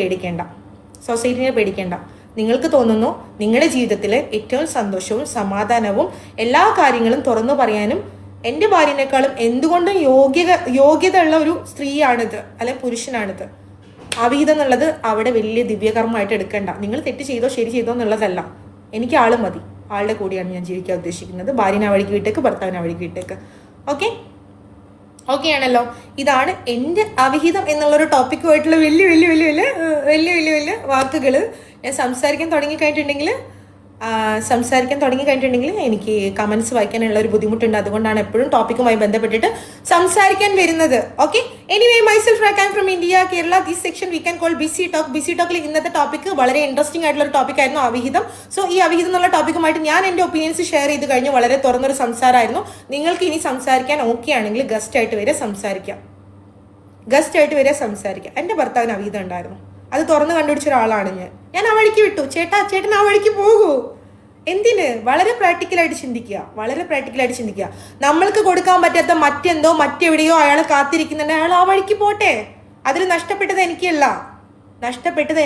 പേടിക്കേണ്ട. നിങ്ങൾക്ക് തോന്നുന്നു നിങ്ങളുടെ ജീവിതത്തിൽ ഏറ്റവും സന്തോഷവും സമാധാനവും എല്ലാ കാര്യങ്ങളും തുറന്നു പറയാനും എൻ്റെ ഭാര്യനേക്കാളും എന്തുകൊണ്ടും യോഗ്യത ഉള്ള ഒരു സ്ത്രീയാണിത് അല്ലെങ്കിൽ പുരുഷനാണിത്. അവിഹിതം എന്നുള്ളത് അവിടെ വലിയ ദിവ്യകർമ്മമായിട്ട് എടുക്കണ്ട. നിങ്ങൾ തെറ്റ് ചെയ്തോ ശരി ചെയ്തോ എന്നുള്ളതല്ല. എനിക്ക് ആൾ മതി, ആളുടെ കൂടെയാണ് ഞാൻ ജീവിക്കാൻ ഉദ്ദേശിക്കുന്നത്. ഭാര്യനെ വഴിക്ക് വിട്ടേക്ക്, ഭർത്താവിനെ വഴിക്ക് വിട്ടേക്ക്. ഓക്കെ ആണല്ലോ? ഇതാണ് എൻ്റെ അവിഹിതം എന്നുള്ളൊരു ടോപ്പിക്കുമായിട്ടുള്ള വലിയ വാക്കുകൾ. ഞാൻ സംസാരിക്കാൻ തുടങ്ങിക്കഴിഞ്ഞിട്ടുണ്ടെങ്കിൽ എനിക്ക് കമൻസ് വായിക്കാനുള്ള ഒരു ബുദ്ധിമുട്ടുണ്ട്. അതുകൊണ്ടാണ് എപ്പോഴും ടോപ്പിക്കുമായി ബന്ധപ്പെട്ടിട്ട് സംസാരിക്കാൻ വരുന്നത്. ഓക്കെ, എനിവേ മൈസെൽഫ് റാക്കാൻ from India Kerala. This section we can call busy talk. Busy ടോക്കിൽ ഇന്നത്തെ ടോപ്പിക് വളരെ ഇൻട്രസ്റ്റിംഗ് ആയിട്ടുള്ള ഒരു ടോപ്പിക് ആയിരുന്നു, അവിഹിതം. സോ ഈ അവിഹിതം എന്നുള്ള ടോപ്പിക്കുമായിട്ട് ഞാൻ എൻ്റെ ഒപ്പീനിയൻസ് ഷെയർ ചെയ്ത് കഴിഞ്ഞു. വളരെ തുറന്നൊരു സംസാരമായിരുന്നു. നിങ്ങൾക്ക് ഇനി സംസാരിക്കാൻ ഓക്കെ ആണെങ്കിൽ ഗസ്റ്റ് ആയിട്ട് വരെ സംസാരിക്കാം. എൻ്റെ ഭർത്താവിന് അവിഹിതം ഉണ്ടായിരുന്നു, അത് തുറന്ന് കണ്ടുപിടിച്ച ഒരാളാണ് ഞാൻ ആ വഴിക്ക് വിട്ടു. ചേട്ടൻ ആ വഴിക്ക് പോകൂ. എന്തിന്? വളരെ പ്രാക്ടിക്കലായിട്ട് ചിന്തിക്കുക. നമ്മൾക്ക് കൊടുക്കാൻ പറ്റാത്ത മറ്റെവിടെയോ അയാൾ കാത്തിരിക്കുന്നുണ്ട്, അയാൾ ആ വഴിക്ക് പോട്ടെ. അതിൽ നഷ്ടപ്പെട്ടത്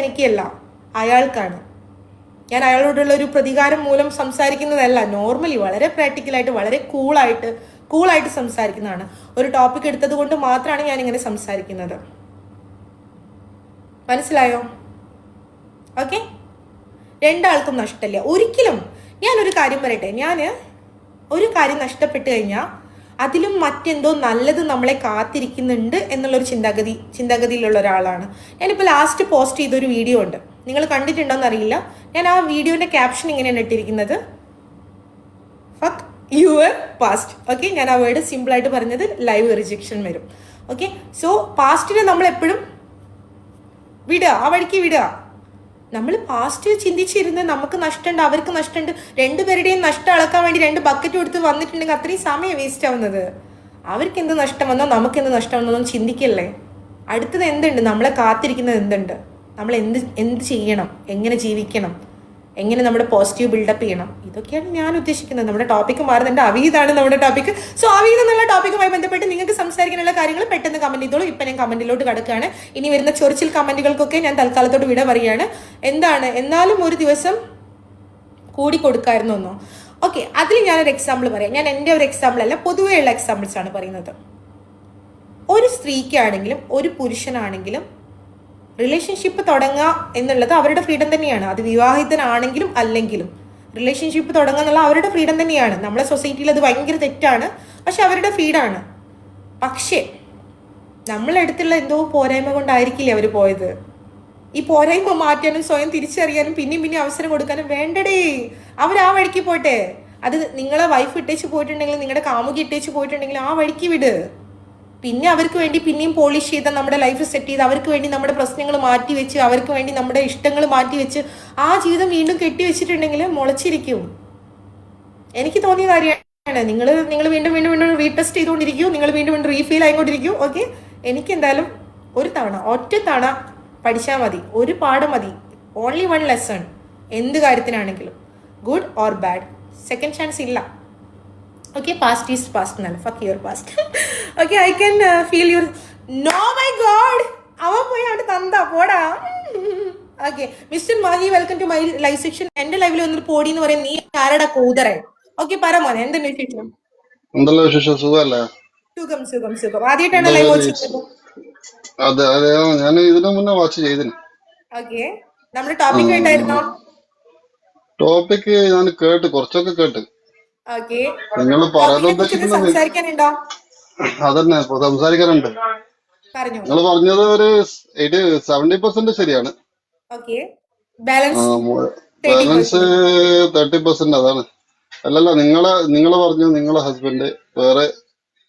എനിക്കല്ല, അയാൾക്കാണ്. ഞാൻ അയാളോടുള്ള ഒരു പ്രതികാരം മൂലം സംസാരിക്കുന്നതല്ല. നോർമലി വളരെ പ്രാക്ടിക്കലായിട്ട് വളരെ കൂളായിട്ട് സംസാരിക്കുന്നതാണ്. ഒരു ടോപ്പിക് എടുത്തത് കൊണ്ട് മാത്രമാണ് ഞാൻ ഇങ്ങനെ സംസാരിക്കുന്നത്. മനസ്സിലായോ? ഓക്കെ, രണ്ടാൾക്കും നഷ്ടമില്ല ഒരിക്കലും. ഞാനൊരു കാര്യം പറയട്ടെ, ഒരു കാര്യം നഷ്ടപ്പെട്ട് കഴിഞ്ഞാൽ അതിലും മറ്റെന്തോ നല്ലത് നമ്മളെ കാത്തിരിക്കുന്നുണ്ട് എന്നുള്ളൊരു ചിന്താഗതിയിലുള്ള ഒരാളാണ്. ഞാനിപ്പോൾ ലാസ്റ്റ് പോസ്റ്റ് ചെയ്തൊരു വീഡിയോ ഉണ്ട്, നിങ്ങൾ കണ്ടിട്ടുണ്ടോയെന്ന് അറിയില്ല. ഞാൻ ആ വീഡിയോൻ്റെ ക്യാപ്ഷൻ ഇങ്ങനെയാണ് ഇട്ടിരിക്കുന്നത്, ഫക്ക് യുവർ പാസ്റ്റ്. ഓക്കെ, ഞാൻ ആ വേർഡ് സിമ്പിളായിട്ട് പറഞ്ഞത് ലൈവ് റിജക്ഷൻ വരും. ഓക്കെ, സോ പാസ്റ്റിനെ നമ്മൾ എപ്പോഴും ആ വഴിക്ക് വിടുക. നമ്മൾ പാസ്റ്റ് ചിന്തിച്ചിരുന്ന് നമുക്ക് നഷ്ടമുണ്ട്, അവർക്ക് നഷ്ടമുണ്ട്, രണ്ടുപേരുടെയും നഷ്ടം അളക്കാൻ വേണ്ടി 2 ബക്കറ്റ് കൊടുത്ത് വന്നിട്ടുണ്ടെങ്കിൽ അത്രയും സമയം വേസ്റ്റ് ആവുന്നത്. അവർക്ക് എന്ത് നഷ്ടം വന്നോ നമുക്ക് എന്ത് നഷ്ടം വന്നോ ചിന്തിക്കല്ലേ. അടുത്തത് എന്തുണ്ട്, നമ്മളെ കാത്തിരിക്കുന്നത് എന്തുണ്ട്, നമ്മൾ എന്ത് ചെയ്യണം, എങ്ങനെ ജീവിക്കണം, എങ്ങനെ നമ്മുടെ പോസിറ്റീവ് ബിൽഡപ്പ് ചെയ്യണം, ഇതൊക്കെയാണ് ഞാൻ ഉദ്ദേശിക്കുന്നത്. നമ്മുടെ ടോപ്പിക്ക് മാറുന്നുണ്ട്, അവിഹിതമാണ് നമ്മുടെ ടോപ്പിക്ക്. സോ അവിഹിതം എന്നുള്ള ടോപ്പിക്കുമായി ബന്ധപ്പെട്ട് നിങ്ങൾക്ക് സംസാരിക്കാനുള്ള കാര്യങ്ങൾ പെട്ടെന്ന് കമന്റ് ചെയ്തോളൂ. ഇപ്പം ഞാൻ കമന്റിലോട്ട് കിടക്കുകയാണ്. ഇനി വരുന്ന ചൊറിച്ചിൽ കമന്റുകൾക്കൊക്കെ ഞാൻ തൽക്കാലത്തോട് വിട പറയുകയാണ്. എന്നാലും ഒരു ദിവസം കൂടി കൊടുക്കായിരുന്നു എന്നോ. ഓക്കെ, അതിൽ ഞാനൊരു എക്സാമ്പിൾ പറയാം. ഞാൻ എൻ്റെ ഒരു എക്സാമ്പിൾ അല്ല, പൊതുവെയുള്ള എക്സാമ്പിൾസ് ആണ് പറയുന്നത്. ഒരു സ്ത്രീക്കാണെങ്കിലും ഒരു പുരുഷനാണെങ്കിലും റിലേഷൻഷിപ്പ് തുടങ്ങുക എന്നുള്ളത് അവരുടെ ഫ്രീഡം തന്നെയാണ്. അത് വിവാഹിതനാണെങ്കിലും അല്ലെങ്കിലും റിലേഷൻഷിപ്പ് തുടങ്ങുക എന്നുള്ള അവരുടെ ഫ്രീഡം തന്നെയാണ്. നമ്മളെ സൊസൈറ്റിയിൽ അത് ഭയങ്കര തെറ്റാണ്, പക്ഷെ അവരുടെ ഫ്രീഡമാണ്. പക്ഷേ നമ്മളെടുത്തുള്ള എന്തോ പോരായ്മ കൊണ്ടായിരിക്കില്ലേ അവർ പോയത്. ഈ പോരായ്മ മാറ്റാനും സ്വയം തിരിച്ചറിയാനും പിന്നെയും അവസരം കൊടുക്കാനും വേണ്ടടേ. അവർ ആ വഴിക്ക് പോട്ടെ. അത് നിങ്ങളെ വൈഫ് ഇട്ടേച്ച് പോയിട്ടുണ്ടെങ്കിൽ, നിങ്ങളുടെ കാമുകി ഇട്ടേച്ച് പോയിട്ടുണ്ടെങ്കിൽ ആ വഴിക്ക് വിട്. പിന്നെ അവർക്ക് വേണ്ടി പിന്നെയും പോളിഷ് ചെയ്ത നമ്മുടെ ലൈഫ് സെറ്റ് ചെയ്ത് അവർക്ക് വേണ്ടി നമ്മുടെ പ്രശ്നങ്ങൾ മാറ്റി വെച്ച് അവർക്ക് വേണ്ടി നമ്മുടെ ഇഷ്ടങ്ങൾ മാറ്റി വെച്ച് ആ ജീവിതം വീണ്ടും കെട്ടിവെച്ചിട്ടുണ്ടെങ്കിൽ മുളച്ചിരിക്കും. എനിക്ക് തോന്നിയ കാര്യമാണ്. നിങ്ങൾ വീണ്ടും റീടെസ്റ്റ് ചെയ്തുകൊണ്ടിരിക്കും, നിങ്ങൾ വീണ്ടും റീഫീൽ ആയിക്കൊണ്ടിരിക്കും. ഓക്കെ, എനിക്ക് എന്തായാലും ഒറ്റ തവണ പഠിച്ചാൽ മതി, ഒരു പാഠം മതി. Only 1 lesson. എന്ത് കാര്യത്തിനാണെങ്കിലും, good or bad. Second chance ഇല്ല. Okay, past is past now. Fuck your past. Okay, I can feel your. No, my God. അവൻ പോയി അവിടെ തന്താ പോടാ. Okay, mister Mahi, welcome to my live section. എന്റെ ലൈവിൽ വന്നിട്ട് പോടി എന്ന് പറയാൻ നീ ആരടാ കൂതറേ? ഓക്കെ, പറ മോനെ, എന്തെങ്കിലും വിശേഷം? എന്തല്ലോ വിശേഷം? സുഖല്ലേ? സുഖം. ആദ്യമായിട്ടാണ് ലൈവ് വാച്ച് ചെയ്തത്? അതെ, ഞാൻ ഇതിനു മുന്നേ വാച്ച് ചെയ്തിന്. ഓക്കെ, നമ്മുടെ ടോപ്പിക് കേട്ടായിരുന്നോ? ടോപ്പിക്ക് ഞാൻ കേട്ട്, കുറച്ചൊക്കെ കേട്ട്. ഓക്കെ, നിങ്ങൾ പറയാൻ ടോപ്പിക്കിനെ കുറിച്ച് ഉദ്ദേശിക്കുന്നത് സംസാരിക്കാനുണ്ടോ? അതന്നെ ഇപ്പൊ സംസാരിക്കാനുണ്ട്. പറഞ്ഞോളൂ. നിങ്ങൾ പറഞ്ഞത് ഒരു 70% ശരിയാണ്. Okay, balance 30%. ബാലൻസ് 30%. അതാണ്. അല്ലല്ല, നിങ്ങളെ പറഞ്ഞു നിങ്ങളെ ഹസ്ബൻഡ് വേറെ.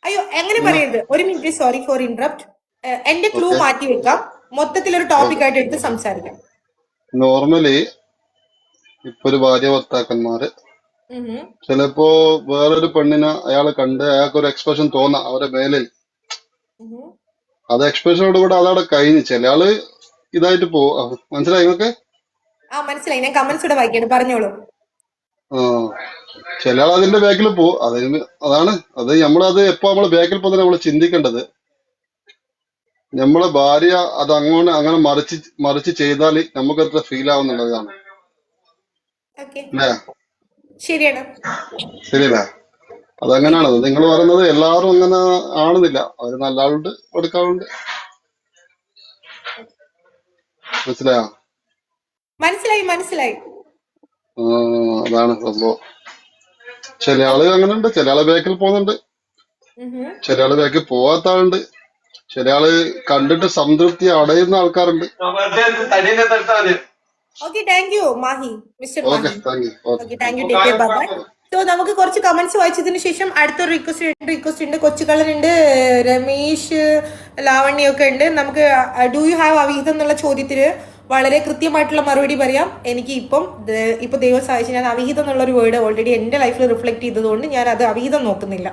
അയ്യോ, എങ്ങനെ പറയരുത്. ഒരു മിനിറ്റ്, സോറി ഫോർ ഇന്ററപ്റ്റ്. എന്റെ ക്ലൂ ഓക്കെ മാറ്റി വെക്കാം, മൊത്തത്തിൽ ഒരു ടോപ്പിക് ആയിട്ട് എടുത്ത് സംസാരിക്കാം. നോർമലി ഇപ്പൊ ഒരു ഭാര്യ ഭർത്താക്കന്മാര് ഉം. ചിലപ്പോ വേറൊരു പെണ്ണിനെ അയാള് കണ്ട് അയാൾക്ക് ഒരു എക്സ്പ്രഷൻ തോന്നാം അവരെ മേലിൽ. ഉം. അത് എക്സ്പ്രഷനോട് കൂടെ അതവിടെ കഴിഞ്ഞ് ചില ആള് ഇതായിട്ട് പോവും. മനസ്സിലായി നിങ്ങൾക്ക്? ആ, മനസ്സിലായി. ഞാൻ കമന്റ്സ് ഇവിടെ വായിക്കാണ്, പറഞ്ഞോളൂ. ആ, ചില ആൾ അതിന്റെ ബാക്കിൽ പോവും. അതാണ് അത്. നമ്മളത് എപ്പോ നമ്മള് ബാക്കിൽ പോകുന്ന നമ്മള് ചിന്തിക്കേണ്ടത്, നമ്മളെ ഭാര്യ അത് അങ്ങനെ മറിച്ച് ചെയ്താൽ നമുക്ക് എത്ര ഫീൽ ആവുന്നുള്ളതാണ്. ഓക്കെ, അല്ലേ? ശരിയാണ്. ശരിയല്ലേ? അതങ്ങനെയാണത്. നിങ്ങൾ പറയുന്നത് എല്ലാവരും അങ്ങനെ ആണെന്നില്ല. അവര് നല്ല ആളുണ്ട്, കൊടുക്കാറുണ്ട്. മനസ്സിലായോ? മനസ്സിലായി, മനസ്സിലായി. ആ, അതാണ് സംഭവം. ചില ആള് അങ്ങനെ ഉണ്ട്, ചില ആള് ബാക്കിൽ പോകുന്നുണ്ട്, ചില ആള് ബാക്കിൽ പോവാത്ത ആളുണ്ട്, ചില ആള് കണ്ടിട്ട് സംതൃപ്തി അടയുന്ന ആൾക്കാരുണ്ട്. Okay, thank U Mahe, mister okay, Mahe. Thank you. Okay, thank U, take care, bye bye. So നമുക്ക് കുറച്ച് കമന്റ്സ് വായിച്ചതിന് ശേഷം അടുത്തൊരു റിക്വസ്റ്റ് ഉണ്ട്. കൊച്ചുകളറുണ്ട്, രമേശ്, ലാവണ്യ ഒക്കെ ഉണ്ട്. നമുക്ക് ഡു യു ഹാവ് അവിഹിതം എന്നുള്ള ചോദ്യത്തിന് വളരെ കൃത്യമായിട്ടുള്ള മറുപടി പറയാം. എനിക്ക് ഇപ്പൊ ദൈവം സഹായിച്ച് ഞാൻ അവിഹിതം എന്നുള്ളൊരു വേർഡ് ഓൾറെഡി എൻ്റെ ലൈഫിൽ റിഫ്ലക്ട് ചെയ്തതുകൊണ്ട് ഞാൻ അത് അവിഹിതം നോക്കുന്നില്ല.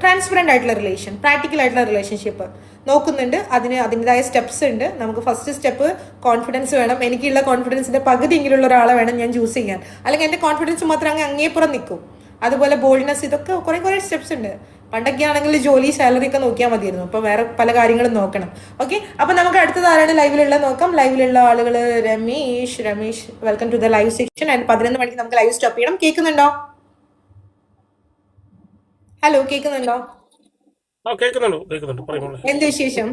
ട്രാൻസ്പെറൻ്റ് ആയിട്ടുള്ള റിലേഷൻ, പ്രാക്ടിക്കൽ ആയിട്ടുള്ള റിലേഷൻഷിപ്പ് നോക്കുന്നുണ്ട്. അതിൻ്റെതായ സ്റ്റെപ്സ് ഉണ്ട്. നമുക്ക് ഫസ്റ്റ് സ്റ്റെപ്പ് കോൺഫിഡൻസ് വേണം. എനിക്കുള്ള കോൺഫിഡൻസിന്റെ പകുതി എങ്കിലുള്ള ഒരാളെ വേണം ഞാൻ ചൂസ് ചെയ്യാൻ. അല്ലെങ്കിൽ എൻ്റെ കോൺഫിഡൻസ് മാത്രം അങ്ങേപ്പുറം നിൽക്കും. അതുപോലെ ബോൾഡ്നെസ്, ഇതൊക്കെ കുറേ സ്റ്റെപ്സ് ഉണ്ട്. പണ്ടൊക്കെ ആണെങ്കിൽ ജോലി, സാലറി ഒക്കെ നോക്കിയാൽ മതിയായിരുന്നു. അപ്പൊ വേറെ പല കാര്യങ്ങളും നോക്കണം. ഓക്കെ, അപ്പൊ നമുക്ക് അടുത്തത് ആരാണ് ലൈവിലുള്ള നോക്കാം. ലൈവിലുള്ള ആളുകൾ Ramesh, welcome to the live section. And 11 മണിക്ക് നമുക്ക് ലൈവ് സ്റ്റോപ്പ് ചെയ്യണം. കേൾക്കുന്നുണ്ടോ? ഹലോ, കേൾക്കുന്നുണ്ടോ? ആ, കേൾക്കുന്നുണ്ട് പറയുമോളെ. എന്ത് വിശേഷം?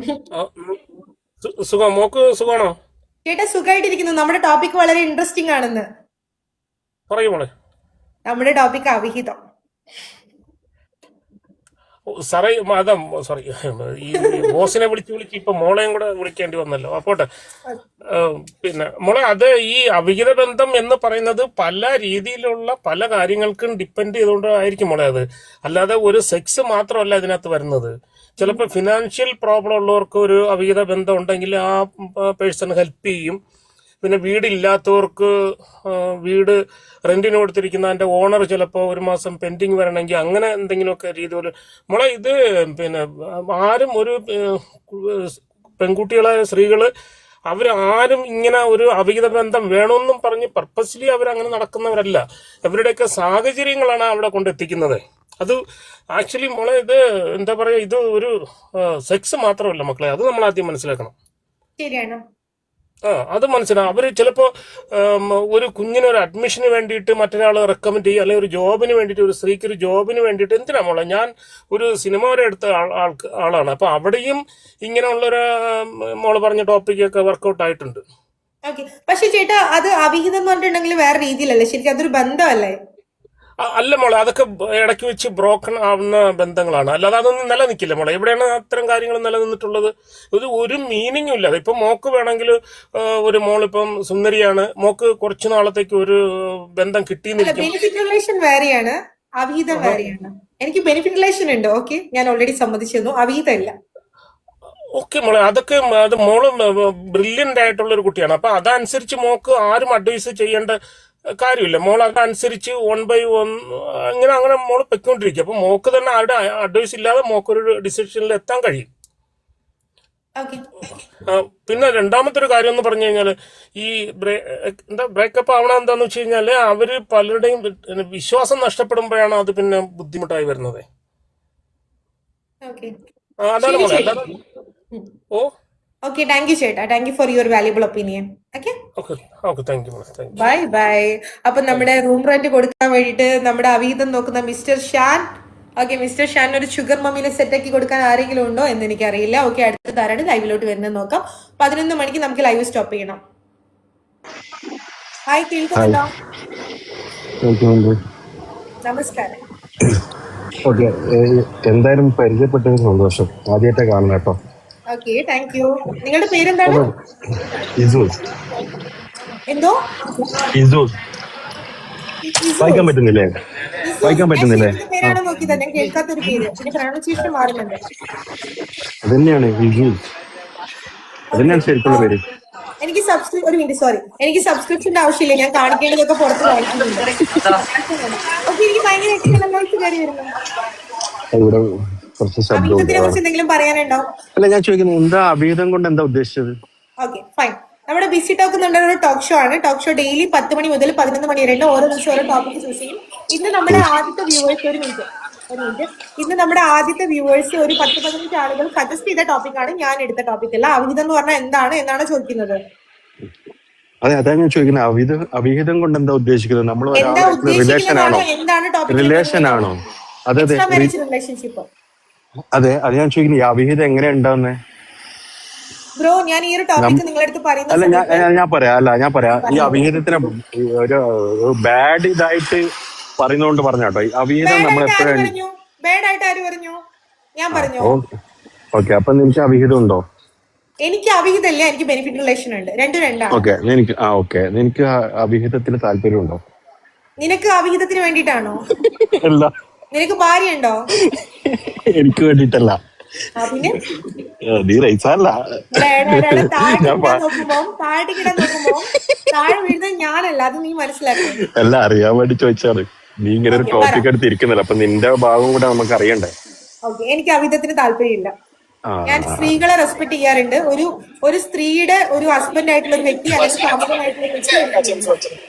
സുഖം. മോക്ക് സുഖമാണോ? ചേട്ടാ, സുഖമായിട്ടിരിക്കുന്നു. നമ്മുടെ ടോപ്പിക് വളരെ ഇൻട്രസ്റ്റിംഗ് ആണെന്ന്. പറയുമോളെ. നമ്മുടെ ടോപ്പിക് അവിഹിതം. സാറേ, സോറി, ഈ ബോസിനെ വിളിച്ച് ഇപ്പൊ മോളെയും കൂടെ വിളിക്കേണ്ടി വന്നല്ലോ. അപ്പോട്ടെ. പിന്നെ മോളെ, അത് ഈ അവിഹിത ബന്ധം എന്ന് പറയുന്നത് പല രീതിയിലുള്ള പല കാര്യങ്ങൾക്കും ഡിപ്പെൻഡ് ചെയ്തുകൊണ്ടായിരിക്കും മോളെ അത്. അല്ലാതെ ഒരു സെക്സ് മാത്രമല്ല ഇതിനകത്ത് വരുന്നത്. ചിലപ്പോൾ ഫിനാൻഷ്യൽ പ്രോബ്ലം ഉള്ളവർക്ക് ഒരു അവിഹിത ബന്ധം ഉണ്ടെങ്കിൽ ആ പേഴ്സൺ ഹെൽപ്പ് ചെയ്യും. പിന്നെ വീടില്ലാത്തവർക്ക് വീട് റെന്റിന് കൊടുത്തിരിക്കുന്ന അതിന്റെ ഓണർ ചിലപ്പോൾ ഒരു മാസം പെൻഡിങ് വരണമെങ്കിൽ അങ്ങനെ എന്തെങ്കിലുമൊക്കെ രീതിയിൽ മോളെ ഇത് പിന്നെ ആരും ഒരു പെൺകുട്ടികളായ സ്ത്രീകള് അവരാരും ഇങ്ങനെ ഒരു അവിഹിത ബന്ധം വേണമെന്നും പറഞ്ഞ് പർപ്പസ്ലി അവരങ്ങനെ നടക്കുന്നവരല്ല. ഇവരുടെയൊക്കെ സാഹചര്യങ്ങളാണ് അവിടെ കൊണ്ടെത്തിക്കുന്നത്. അത് ആക്ച്വലി മോളെ ഇത് എന്താ പറയാ, ഇത് ഒരു സെക്സ് മാത്രമല്ല മക്കളെ, അത് നമ്മൾ ആദ്യം മനസ്സിലാക്കണം. ശരിയാണ്. അത് മനസ്സിലാവും. അവര് ചിലപ്പോ ഒരു കുഞ്ഞിനൊരു അഡ്മിഷന് വേണ്ടിയിട്ട് മറ്റൊരാൾ റെക്കമെൻഡ് ചെയ്യും, അല്ലെങ്കിൽ ഒരു ജോബിന് വേണ്ടിയിട്ട്, ഒരു സ്ത്രീക്ക് ഒരു ജോബിന് വേണ്ടിയിട്ട്. എന്തിനാ മോളെ, ഞാൻ ഒരു സിനിമ വരെ എടുത്ത ആളാണ്. അപ്പൊ അവിടെയും ഇങ്ങനെയുള്ളൊരു മോള് പറഞ്ഞ ടോപ്പിക്കൊക്കെ വർക്കൗട്ട് ആയിട്ടുണ്ട്. ഓക്കെ, പക്ഷെ ചേട്ടാ, അത് അവിഹിതം എന്ന് പറഞ്ഞിട്ടുണ്ടെങ്കിൽ വേറെ രീതിയിലല്ലേ, ശരിക്കും അതൊരു ബന്ധമല്ലേ? അല്ല മോളെ, അതൊക്കെ ഇടയ്ക്ക് വെച്ച് ബ്രോക്കൺ ആവുന്ന ബന്ധങ്ങളാണ്. അല്ലാതെ അതൊന്നും നിലനിൽക്കില്ല മോളെ. എവിടെയാണ് അത്തരം കാര്യങ്ങൾ നിലനിന്നിട്ടുള്ളത്? ഒരു മീനിങ്ങും ഇല്ല. ഇപ്പൊ മോക്ക് വേണമെങ്കിൽ ഒരു മോളിപ്പം സുന്ദരിയാണ്, മോക്ക് കുറച്ചു നാളത്തേക്ക് ഒരു ബന്ധം കിട്ടിയെന്നിരിക്കും. ബെനിഫിറ്റ് റിലേഷൻ വേറെയാണ്, അവിഹിതം വേറെയാണ്. എനിക്ക് ബെനിഫിറ്റ് റിലേഷൻ ഉണ്ട്. ഓക്കെ, ഞാൻ ഓൾറെഡി സമ്മതിച്ചിരുന്നു. അവിഹിതം ഇല്ല. ഓക്കെ മോളെ, അതൊക്കെ അത് മോള് ബ്രില്യന്റ് ആയിട്ടുള്ള ഒരു കുട്ടിയാണ്. അപ്പൊ അതനുസരിച്ച് മോക്ക് ആരും അഡ്വൈസ് ചെയ്യേണ്ട കാര്യമില്ല. മോൾ അതനുസരിച്ച് 1 by 1 അങ്ങനെ മോള് പൊയ്ക്കൊണ്ടിരിക്കും. അപ്പൊ മോക്ക് തന്നെ ആരുടെ അഡ്വൈസ് ഇല്ലാതെ മോക്കൊരു ഡിസിഷനിൽ എത്താൻ കഴിയും. പിന്നെ രണ്ടാമത്തെ ഒരു കാര്യം എന്ന് പറഞ്ഞു കഴിഞ്ഞാല്, ഈ ബ്രേക്കപ്പ് ആവണം എന്താന്ന് വെച്ച് കഴിഞ്ഞാല് അവര് പലരുടെയും വിശ്വാസം നഷ്ടപ്പെടുമ്പോഴാണ് അത് പിന്നെ ബുദ്ധിമുട്ടായി വരുന്നത്. അതാണ് മോളെ. അല്ലാതെ ഓക്കെ, താങ്ക് യു ചേട്ടാ. Thank you for your valuable opinion. Okay, thank you. Bye bye. അപ്പൊ നമ്മുടെ റൂം റെന്റ് കൊടുക്കാൻ വേണ്ടിയിട്ട് നമ്മുടെ അവിഹിതം നോക്കുന്ന mister Shan okay, mister Shan ഒരു ഷുഗർ മമ്മിനെ സെറ്റാക്കി കൊടുക്കാൻ ആരെങ്കിലും ഉണ്ടോ എന്ന് എനിക്കറിയില്ല. ഓക്കെ, അടുത്ത ആരാണ് ലൈവിലോട്ട് വരുന്നത് നോക്കാം. 11 മണിക്ക് നമുക്ക് ലൈവ് സ്റ്റോപ്പ് ചെയ്യണം. ഹായ്, കേൾക്കുന്നുണ്ടോ? നമസ്കാരം. ഓക്കെ, എന്തായാലും പരിചയപ്പെട്ടതിന് സന്തോഷം. ആദ്യമായിട്ടാ കാണണം കേട്ടോ. Okay, thank U. നിങ്ങളുടെ പേരെന്താണ്? ഇസൂസ്. എന്തോ? ഇസൂസ്. വായിക്കാൻ പറ്റുന്നില്ലേ? വായിക്കാൻ പറ്റുന്നില്ലേ? പേരാണ് നോക്കി തന്നെ കേൾക്കാത്തൊരു പേര്, പിന്നെ പ്രൊണൗൺസിയേഷൻ മാറുന്നുണ്ട്. അതന്നെയാണ് ഇസൂസ്. അതന്നെയാണ് ശരിക്കുള്ള പേര്. എനിക്ക് ഒരു മിനിറ്റ്, സോറി, എനിക്ക് സബ്സ്ക്രിപ്ഷന്റെ ആവശ്യമില്ല. ഞാൻ കാണിക്കേണ്ടതൊക്കെ പുറത്ത് വായിക്കുന്നുണ്ട്. ഓക്കെ, എനിക്ക് ഭയങ്കര കയറി വരുന്നു. ഇവിടെ കുറച്ച് ശബ്ദം അഭിഹിതത്തിനെ കുറിച്ച് എന്തെങ്കിലും പറയാനുണ്ടോ? അല്ല, ഞാൻ ചോദിക്കുന്നത് എന്താ അഭിഹിതം കൊണ്ട് എന്താ ഉദ്ദേശിച്ചത്? Okay, fine. നമ്മുടെ ബിസി ടോക്ക് എന്നുള്ള ഒരു ടോക്ക് ഷോ ആണ്. ടോക്ക് ഷോ ഡെയിലി 10 മണി മുതൽ 11 മണി വരെ ഓരോ ദിവസം ഓരോ ടോപ്പിക് ചൂസ് ചെയ്യും. ഇന്ന് നമ്മുടെ ആദ്യത്തെ വ്യൂവേഴ്സ് ഒരു മിനിറ്റ് ഇന്ന് നമ്മുടെ ആദ്യത്തെ വ്യൂവേഴ്സ് ഒരു 10-15 ആളുകൾ സജസ്റ്റ് ചെയ്ത ടോപ്പിക്കാണ്. ഞാൻ എടുത്ത ടോപ്പിക് അല്ല. അവിഹിതം എന്ന് പറഞ്ഞാൽ എന്നാണ് ചോദിക്കുന്നത്. അതെ, അതാണ് ഞാൻ ചോദിക്കുന്നത്. അവിഹിതം കൊണ്ട് എന്താ ഉദ്ദേശിക്കുന്നത്? നമ്മൾ റിലേഷൻ ആണോ? റിലേഷൻ ആണോ? അതെ അതെ റിലേഷൻഷിപ്പ്. അതെ, അത് ഞാൻ ചോദിക്കുന്നത്. ഈ അവിഹിതം എങ്ങനെ ഉണ്ടാവുന്നേ? ബ്രോ, ഞാൻ ഈ ഒരു ടോപ്പിക് നിങ്ങളുടെ അടുത്ത് അല്ല, ഞാൻ പറയാം. ഈ അവിഹിതത്തിനെ ഒരു ബാഡ് ഇതായിട്ട് പറയുന്നോണ്ട് പറഞ്ഞാട്ടോ. ഈ അവിഹിതം നമ്മൾ എപ്പോഴും ബാഡ് ആയിട്ട് ആര് പറഞ്ഞു? ഞാൻ പറഞ്ഞു. ഓക്കെ, അപ്പൊ നിനക്ക് അവിഹിതം ഉണ്ടോ? എനിക്ക് അവിഹിതമില്ല, എനിക്ക് ബെനിഫിറ്റ് റിലേഷൻ ഉണ്ട്. രണ്ടാണ്. ഓക്കെ, നിനക്ക് അവിഹിതത്തിന് താല്പര്യം ഉണ്ടോ? നിനക്ക് അവിഹിതത്തിന് വേണ്ടിട്ടാണോ? അല്ല. നിനക്ക് ഭാര്യ ഉണ്ടോ? എനിക്ക് വേണ്ടിട്ടല്ല. പിന്നെ നീ റൈസല്ല. താഴെ വീഴുന്നത് ഞാനല്ല, അത് നീ മനസ്സിലാക്കും. അല്ല, അറിയാൻ വേണ്ടി ചോദിച്ചാണ്. നീ ഇങ്ങനെ ഒരു ടോപ്പിക് എടുത്ത് ഇരിക്കുന്നില്ല, അപ്പൊ നിന്റെ ഭാഗം കൂടെ നമുക്ക് അറിയണ്ടേ? ഓക്കെ, എനിക്ക് അവിഹിതത്തിന് താല്പര്യമില്ല. ഞാൻ സ്ത്രീകളെ റെസ്പെക്ട് ചെയ്യാറുണ്ട്. ഒരു സ്ത്രീയുടെ ഒരു ഹസ്ബൻഡ് ആയിട്ടുള്ള ഒരു വ്യക്തി അല്ലെങ്കിൽ കാമുകനായിട്ടുള്ള വ്യക്തി.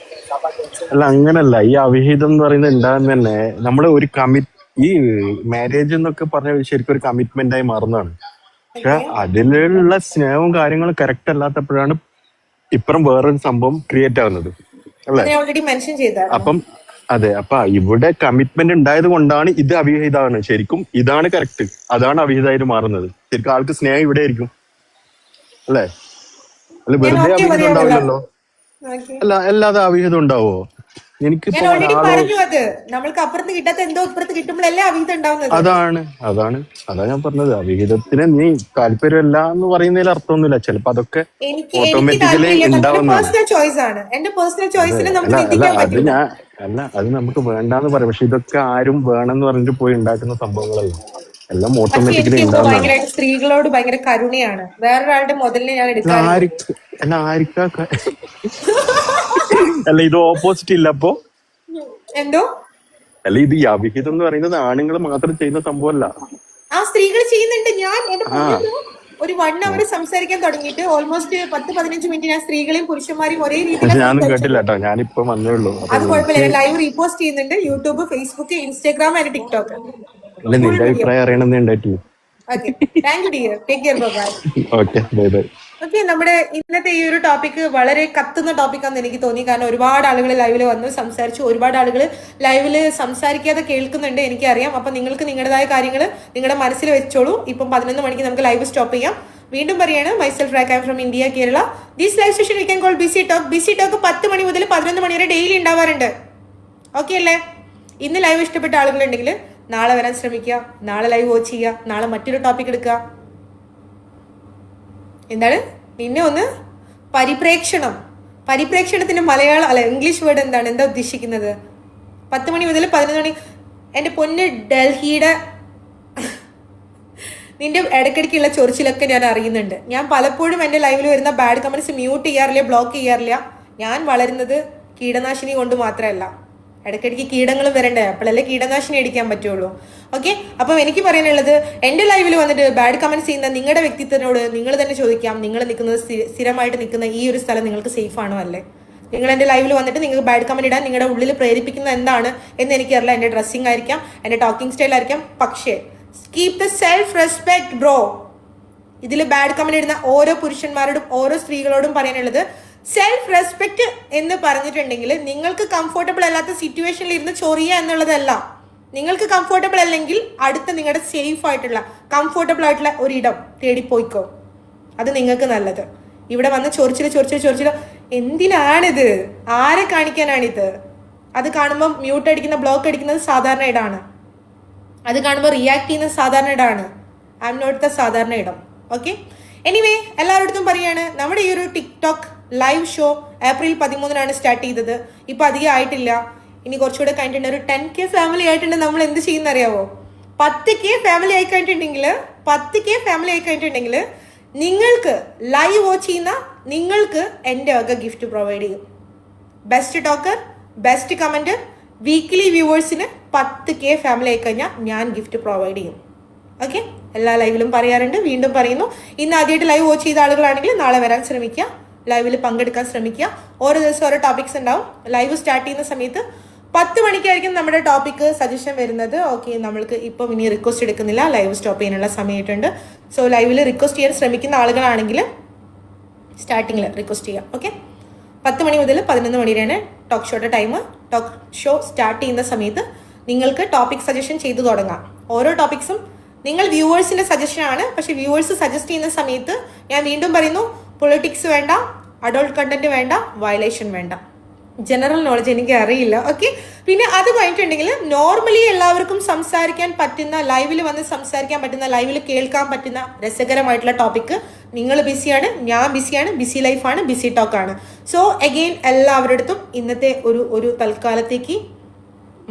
അല്ല, അങ്ങനല്ല. ഈ അവിഹിതം എന്ന് പറയുന്നത് ഉണ്ടാകുന്ന തന്നെ നമ്മള് ഒരു ഈ മാരേജ് എന്നൊക്കെ പറഞ്ഞ ശരിക്കും ഒരു കമ്മിറ്റ്മെന്റ് ആയി മാറുന്നതാണ്. പക്ഷെ അതിലുള്ള സ്നേഹവും കാര്യങ്ങളും കറക്റ്റ് അല്ലാത്തപ്പോഴാണ് ഇപ്പുറം വേറൊരു സംഭവം ക്രിയേറ്റ് ആവുന്നത്, അല്ലേ? അപ്പം അതെ, അപ്പൊ ഇവിടെ കമ്മിറ്റ്മെന്റ് ഉണ്ടായത് കൊണ്ടാണ് ഇത് അവിഹിതമാണ്. ശരിക്കും ഇതാണ് കറക്റ്റ്. അതാണ് അവിഹിതമായിട്ട് മാറുന്നത്. ശരിക്കും ആൾക്ക് സ്നേഹം ഇവിടെ ആയിരിക്കും, അല്ലേ? അല്ല, വെറുതെ അവിഹിതം ഉണ്ടാവില്ലല്ലോ. അല്ല, അല്ലാതെ അവിഹിതം ഉണ്ടാവോ? എനിക്കിപ്പോ നമ്മൾക്ക് അപ്പുറത്ത് കിട്ടാത്ത എന്തോ ഇപ്പുറത്ത് കിട്ടുമ്പോഴല്ലേ അവിഹിതം ഉണ്ടാവുന്നത്. അതാ ഞാൻ പറഞ്ഞത്. അവിഹിതത്തിന് നീ താല്പര്യമല്ല എന്ന് പറയുന്നതിൽ അർത്ഥമൊന്നുമില്ല. ചിലപ്പോ അതൊക്കെ ഓട്ടോമാറ്റിക്കലി ഉണ്ടാവുന്നതാണ്. അല്ല, അത് നമുക്ക് വേണ്ടാന്ന് പറയാം. പക്ഷെ ഇതൊക്കെ ആരും വേണമെന്ന് പറഞ്ഞിട്ട് പോയി ഉണ്ടാക്കുന്ന സംഭവങ്ങളല്ല. എല്ലാം ഓട്ടോമാറ്റിക്കലി ഉണ്ടാവുന്നതാണ്. സ്ത്രീകളോട് ഭയങ്കര കരുണയാണ്. വേറൊരാളുടെ മുതലിനെ ഞാൻ അല്ല, ഇത് ഓപ്പോസിറ്റ് ഇല്ല അപ്പൊ? എന്തോ? അല്ല, ഇത് ഈ അവിഹിതം എന്ന് പറയുന്നത് ആണുങ്ങൾ മാത്രം ചെയ്യുന്ന സംഭവമല്ല, ആ സ്ത്രീകൾ ചെയ്യുന്നുണ്ട്. ഞാൻ ഒരു 1 hour സംസാരിക്കാൻ തുടങ്ങിയിട്ട് ഓൾമോസ്റ്റ് 10-15 മിനിറ്റ് ഞാൻ സ്ത്രീകളെയും പുരുഷന്മാരെയും ഒരേ രീതിയിൽ ഞാനും കേട്ടില്ല കേട്ടോ. ഞാനിപ്പോ വന്നേ ഉള്ളൂ. അത് കുഴപ്പമില്ല. ലൈവ് റീപോസ്റ്റ് ചെയ്യുന്നുണ്ട്. YouTube, Facebook, Instagram and TikTok. അല്ല, നിന്റെ അഭിപ്രായം അറിയണമെന്ന് ഉണ്ടായിട്ട്. Okay, thank you dear. Take care. Bye. Okay, bye bye. Okay, നമ്മുടെ ഇന്നത്തെ ഈ ഒരു ടോപ്പിക് വളരെ കത്തുന്ന ടോപ്പിക്കാണെന്ന് എനിക്ക് തോന്നി. കാരണം ഒരുപാട് ആളുകൾ ലൈവിൽ വന്ന് സംസാരിച്ചു. ഒരുപാട് ആളുകൾ ലൈവില് സംസാരിക്കാതെ കേൾക്കുന്നുണ്ട്, എനിക്കറിയാം. അപ്പൊ നിങ്ങൾക്ക് നിങ്ങളുടേതായ കാര്യങ്ങൾ നിങ്ങളുടെ മനസ്സിൽ വെച്ചോളൂ. ഇപ്പം 11 മണിക്ക് നമുക്ക് ലൈവ് സ്റ്റോപ്പ് ചെയ്യാം. വീണ്ടും പറയാണ്, myself rack, I am from India, Kerala. This live session we can call busy talk. Busy talk 10 മണി മുതൽ 11 മണി വരെ ഡെയിലി ഉണ്ടാവാറുണ്ട്. ഓക്കെ അല്ലേ? ഇന്ന് ലൈവ് ഇഷ്ടപ്പെട്ട ആളുകളുണ്ടെങ്കിൽ നാളെ വരാൻ ശ്രമിക്കുക. നാളെ ലൈവ് വാച്ച് ചെയ്യുക. നാളെ മറ്റൊരു ടോപ്പിക് എടുക്കുക. എന്താണ് പിന്നെ ഒന്ന് പരിപ്രേക്ഷണത്തിന്റെ മലയാളം അല്ല ഇംഗ്ലീഷ് വേർഡ് എന്താണ്? എന്താ ഉദ്ദേശിക്കുന്നത്? 10 മണി മുതൽ 11 മണി. എന്റെ പൊന്ന് ഡൽഹിയുടെ നിന്റെ ഇടയ്ക്കിടയ്ക്കുള്ള ചൊറിച്ചിലൊക്കെ ഞാൻ അറിയുന്നുണ്ട്. ഞാൻ പലപ്പോഴും എന്റെ ലൈവിൽ വരുന്ന ബാഡ് കമന്റ്സ് മ്യൂട്ട് ചെയ്യാറില്ല, ബ്ലോക്ക് ചെയ്യാറില്ല. ഞാൻ വളരുന്നത് കീടനാശിനി കൊണ്ട് മാത്രമല്ല. ഇടയ്ക്കിടയ്ക്ക് കീടങ്ങളും വരണ്ടേ, അപ്പോഴല്ലേ കീടനാശിനി അടിക്കാൻ പറ്റുള്ളൂ. ഓക്കെ, അപ്പം എനിക്ക് പറയാനുള്ളത്, എൻ്റെ ലൈവിൽ വന്നിട്ട് ബാഡ് കമന്റ്സ് ചെയ്യുന്ന നിങ്ങളുടെ വ്യക്തിത്വനോട് നിങ്ങൾ തന്നെ ചോദിക്കാം. നിങ്ങൾ നിൽക്കുന്നത് സ്ഥിരമായിട്ട് നിൽക്കുന്ന ഈ ഒരു സ്ഥലം നിങ്ങൾക്ക് സേഫ് ആണോ അല്ലേ? നിങ്ങൾ എൻ്റെ ലൈവിൽ വന്നിട്ട് നിങ്ങൾക്ക് ബാഡ് കമന്റ് ഇടാൻ നിങ്ങളുടെ ഉള്ളിൽ പ്രേരിപ്പിക്കുന്നത് എന്താണ് എന്ന് എനിക്കറിയില്ല. എൻ്റെ ഡ്രസ്സിങ് ആയിരിക്കാം, എൻ്റെ ടോക്കിംഗ് സ്റ്റൈൽ ആയിരിക്കാം. പക്ഷേ keep the self respect bro. ഇതിൽ ബാഡ് കമന്റ് ഇടുന്ന ഓരോ പുരുഷന്മാരോടും ഓരോ സ്ത്രീകളോടും പറയാനുള്ളത്, സെൽഫ് റെസ്പെക്ട് എന്ന് പറഞ്ഞിട്ടുണ്ടെങ്കിൽ നിങ്ങൾക്ക് കംഫർട്ടബിൾ അല്ലാത്ത സിറ്റുവേഷനിൽ ഇരുന്ന് ചൊറിയുക എന്നുള്ളതല്ല. നിങ്ങൾക്ക് കംഫർട്ടബിൾ അല്ലെങ്കിൽ അടുത്ത നിങ്ങളുടെ സേഫ് ആയിട്ടുള്ള കംഫർട്ടബിൾ ആയിട്ടുള്ള ഒരിടം തേടിപ്പോയിക്കോ. അത് നിങ്ങൾക്ക് നല്ലത്. ഇവിടെ വന്ന് ചൊറിച്ചിലോ എന്തിനാണിത്? ആരെ കാണിക്കാനാണിത്? അത് കാണുമ്പോൾ മ്യൂട്ട് അടിക്കുന്ന ബ്ലോക്ക് അടിക്കുന്നത് സാധാരണ ഇടാണ്. അത് കാണുമ്പോൾ റിയാക്ട് ചെയ്യുന്നത് സാധാരണ ഇടാണ്. ഐ എം നോട്ട് ദ സാധാരണ ഇടം. ഓക്കെ, എനിവേ എല്ലാവരുടെ പറയാണ്, നമ്മുടെ ഈ ഒരു TikTok live show April 13 start ചെയ്തത്. ഇപ്പൊ അധികം ആയിട്ടില്ല, ഇനി കുറച്ചുകൂടെ കഴിഞ്ഞിട്ടുണ്ട്. ഒരു 10K ഫാമിലി ആയിട്ടുണ്ട്. നമ്മൾ എന്ത് ചെയ്യുന്ന അറിയാവോ? 10K ഫാമിലി ആയി കഴിഞ്ഞിട്ടുണ്ടെങ്കിൽ നിങ്ങൾക്ക് ലൈവ് വാച്ച് ചെയ്യുന്ന നിങ്ങൾക്ക് എൻ്റെ വക ഗിഫ്റ്റ് പ്രൊവൈഡ് ചെയ്യും. Best talker, best commentator, weekly വ്യൂവേഴ്സിന് 10K ഫാമിലി ആയി കഴിഞ്ഞാൽ ഞാൻ ഗിഫ്റ്റ് പ്രൊവൈഡ് ചെയ്യും. ഓക്കെ, എല്ലാ ലൈവിലും പറയാറുണ്ട്, വീണ്ടും പറയുന്നു. ഇന്ന് ആദ്യമായിട്ട് ലൈവ് വാച്ച് ചെയ്ത ആളുകളാണെങ്കിൽ നാളെ വരാൻ ശ്രമിക്കുക, ലൈവിൽ പങ്കെടുക്കാൻ ശ്രമിക്കുക. ഓരോ ദിവസം ഓരോ ടോപ്പിക്സ് ഉണ്ടാവും. ലൈവ് സ്റ്റാർട്ട് ചെയ്യുന്ന സമയത്ത് 10 മണിക്കായിരിക്കും നമ്മുടെ ടോപ്പിക് സജഷൻ വരുന്നത്. ഓക്കെ, നമ്മൾക്ക് ഇപ്പം ഇനി റിക്വസ്റ്റ് എടുക്കുന്നില്ല, ലൈവ് സ്റ്റോപ്പ് ചെയ്യാനുള്ള സമയമായിട്ടുണ്ട്. സോ ലൈവിൽ റിക്വസ്റ്റ് ചെയ്യാൻ ശ്രമിക്കുന്ന ആളുകളാണെങ്കിൽ സ്റ്റാർട്ടിങ്ങിൽ റിക്വസ്റ്റ് ചെയ്യാം. ഓക്കെ, 10 മണി മുതൽ 11 മണി വരെയാണ് ടോക്ക് ഷോയുടെ ടൈം. ടോക്ക് ഷോ സ്റ്റാർട്ട് ചെയ്യുന്ന സമയത്ത് നിങ്ങൾക്ക് ടോപ്പിക് സജഷൻ ചെയ്തു തുടങ്ങാം. ഓരോ ടോപ്പിക്സും നിങ്ങൾ വ്യൂവേഴ്സിന്റെ സജഷൻ ആണ്. പക്ഷെ വ്യൂവേഴ്സ് സജസ്റ്റ് ചെയ്യുന്ന സമയത്ത് ഞാൻ വീണ്ടും പറയുന്നു, പൊളിറ്റിക്സ് വേണ്ട, അഡൾട്ട് കണ്ടന്റ് വേണ്ട, വയലേഷൻ വേണ്ട. ജനറൽ നോളജ് എനിക്ക് അറിയില്ല. ഓക്കെ, പിന്നെ അത് കഴിഞ്ഞിട്ടുണ്ടെങ്കിൽ നോർമലി എല്ലാവർക്കും സംസാരിക്കാൻ പറ്റുന്ന, ലൈവിൽ വന്ന് സംസാരിക്കാൻ പറ്റുന്ന, ലൈവിൽ കേൾക്കാൻ പറ്റുന്ന രസകരമായിട്ടുള്ള ടോപ്പിക്. നിങ്ങൾ ബിസിയാണ്, ഞാൻ ബിസിയാണ്, ബിസി ലൈഫാണ്, ബിസി ടോക്കാണ്. സോ അഗെയിൻ എല്ലാവരുടെ അടുത്തും ഇന്നത്തെ ഒരു തൽക്കാലത്തേക്ക്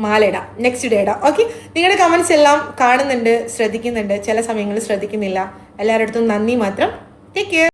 മാലയിടാം, നെക്സ്റ്റ് ഡേ ഇടാം. ഓക്കെ, നിങ്ങളുടെ കമന്റ്സ് എല്ലാം കാണുന്നുണ്ട്, ശ്രദ്ധിക്കുന്നുണ്ട്, ചില സമയങ്ങളിൽ ശ്രദ്ധിക്കുന്നില്ല. എല്ലാവരുടെ അടുത്തും നന്ദി മാത്രം. Take care.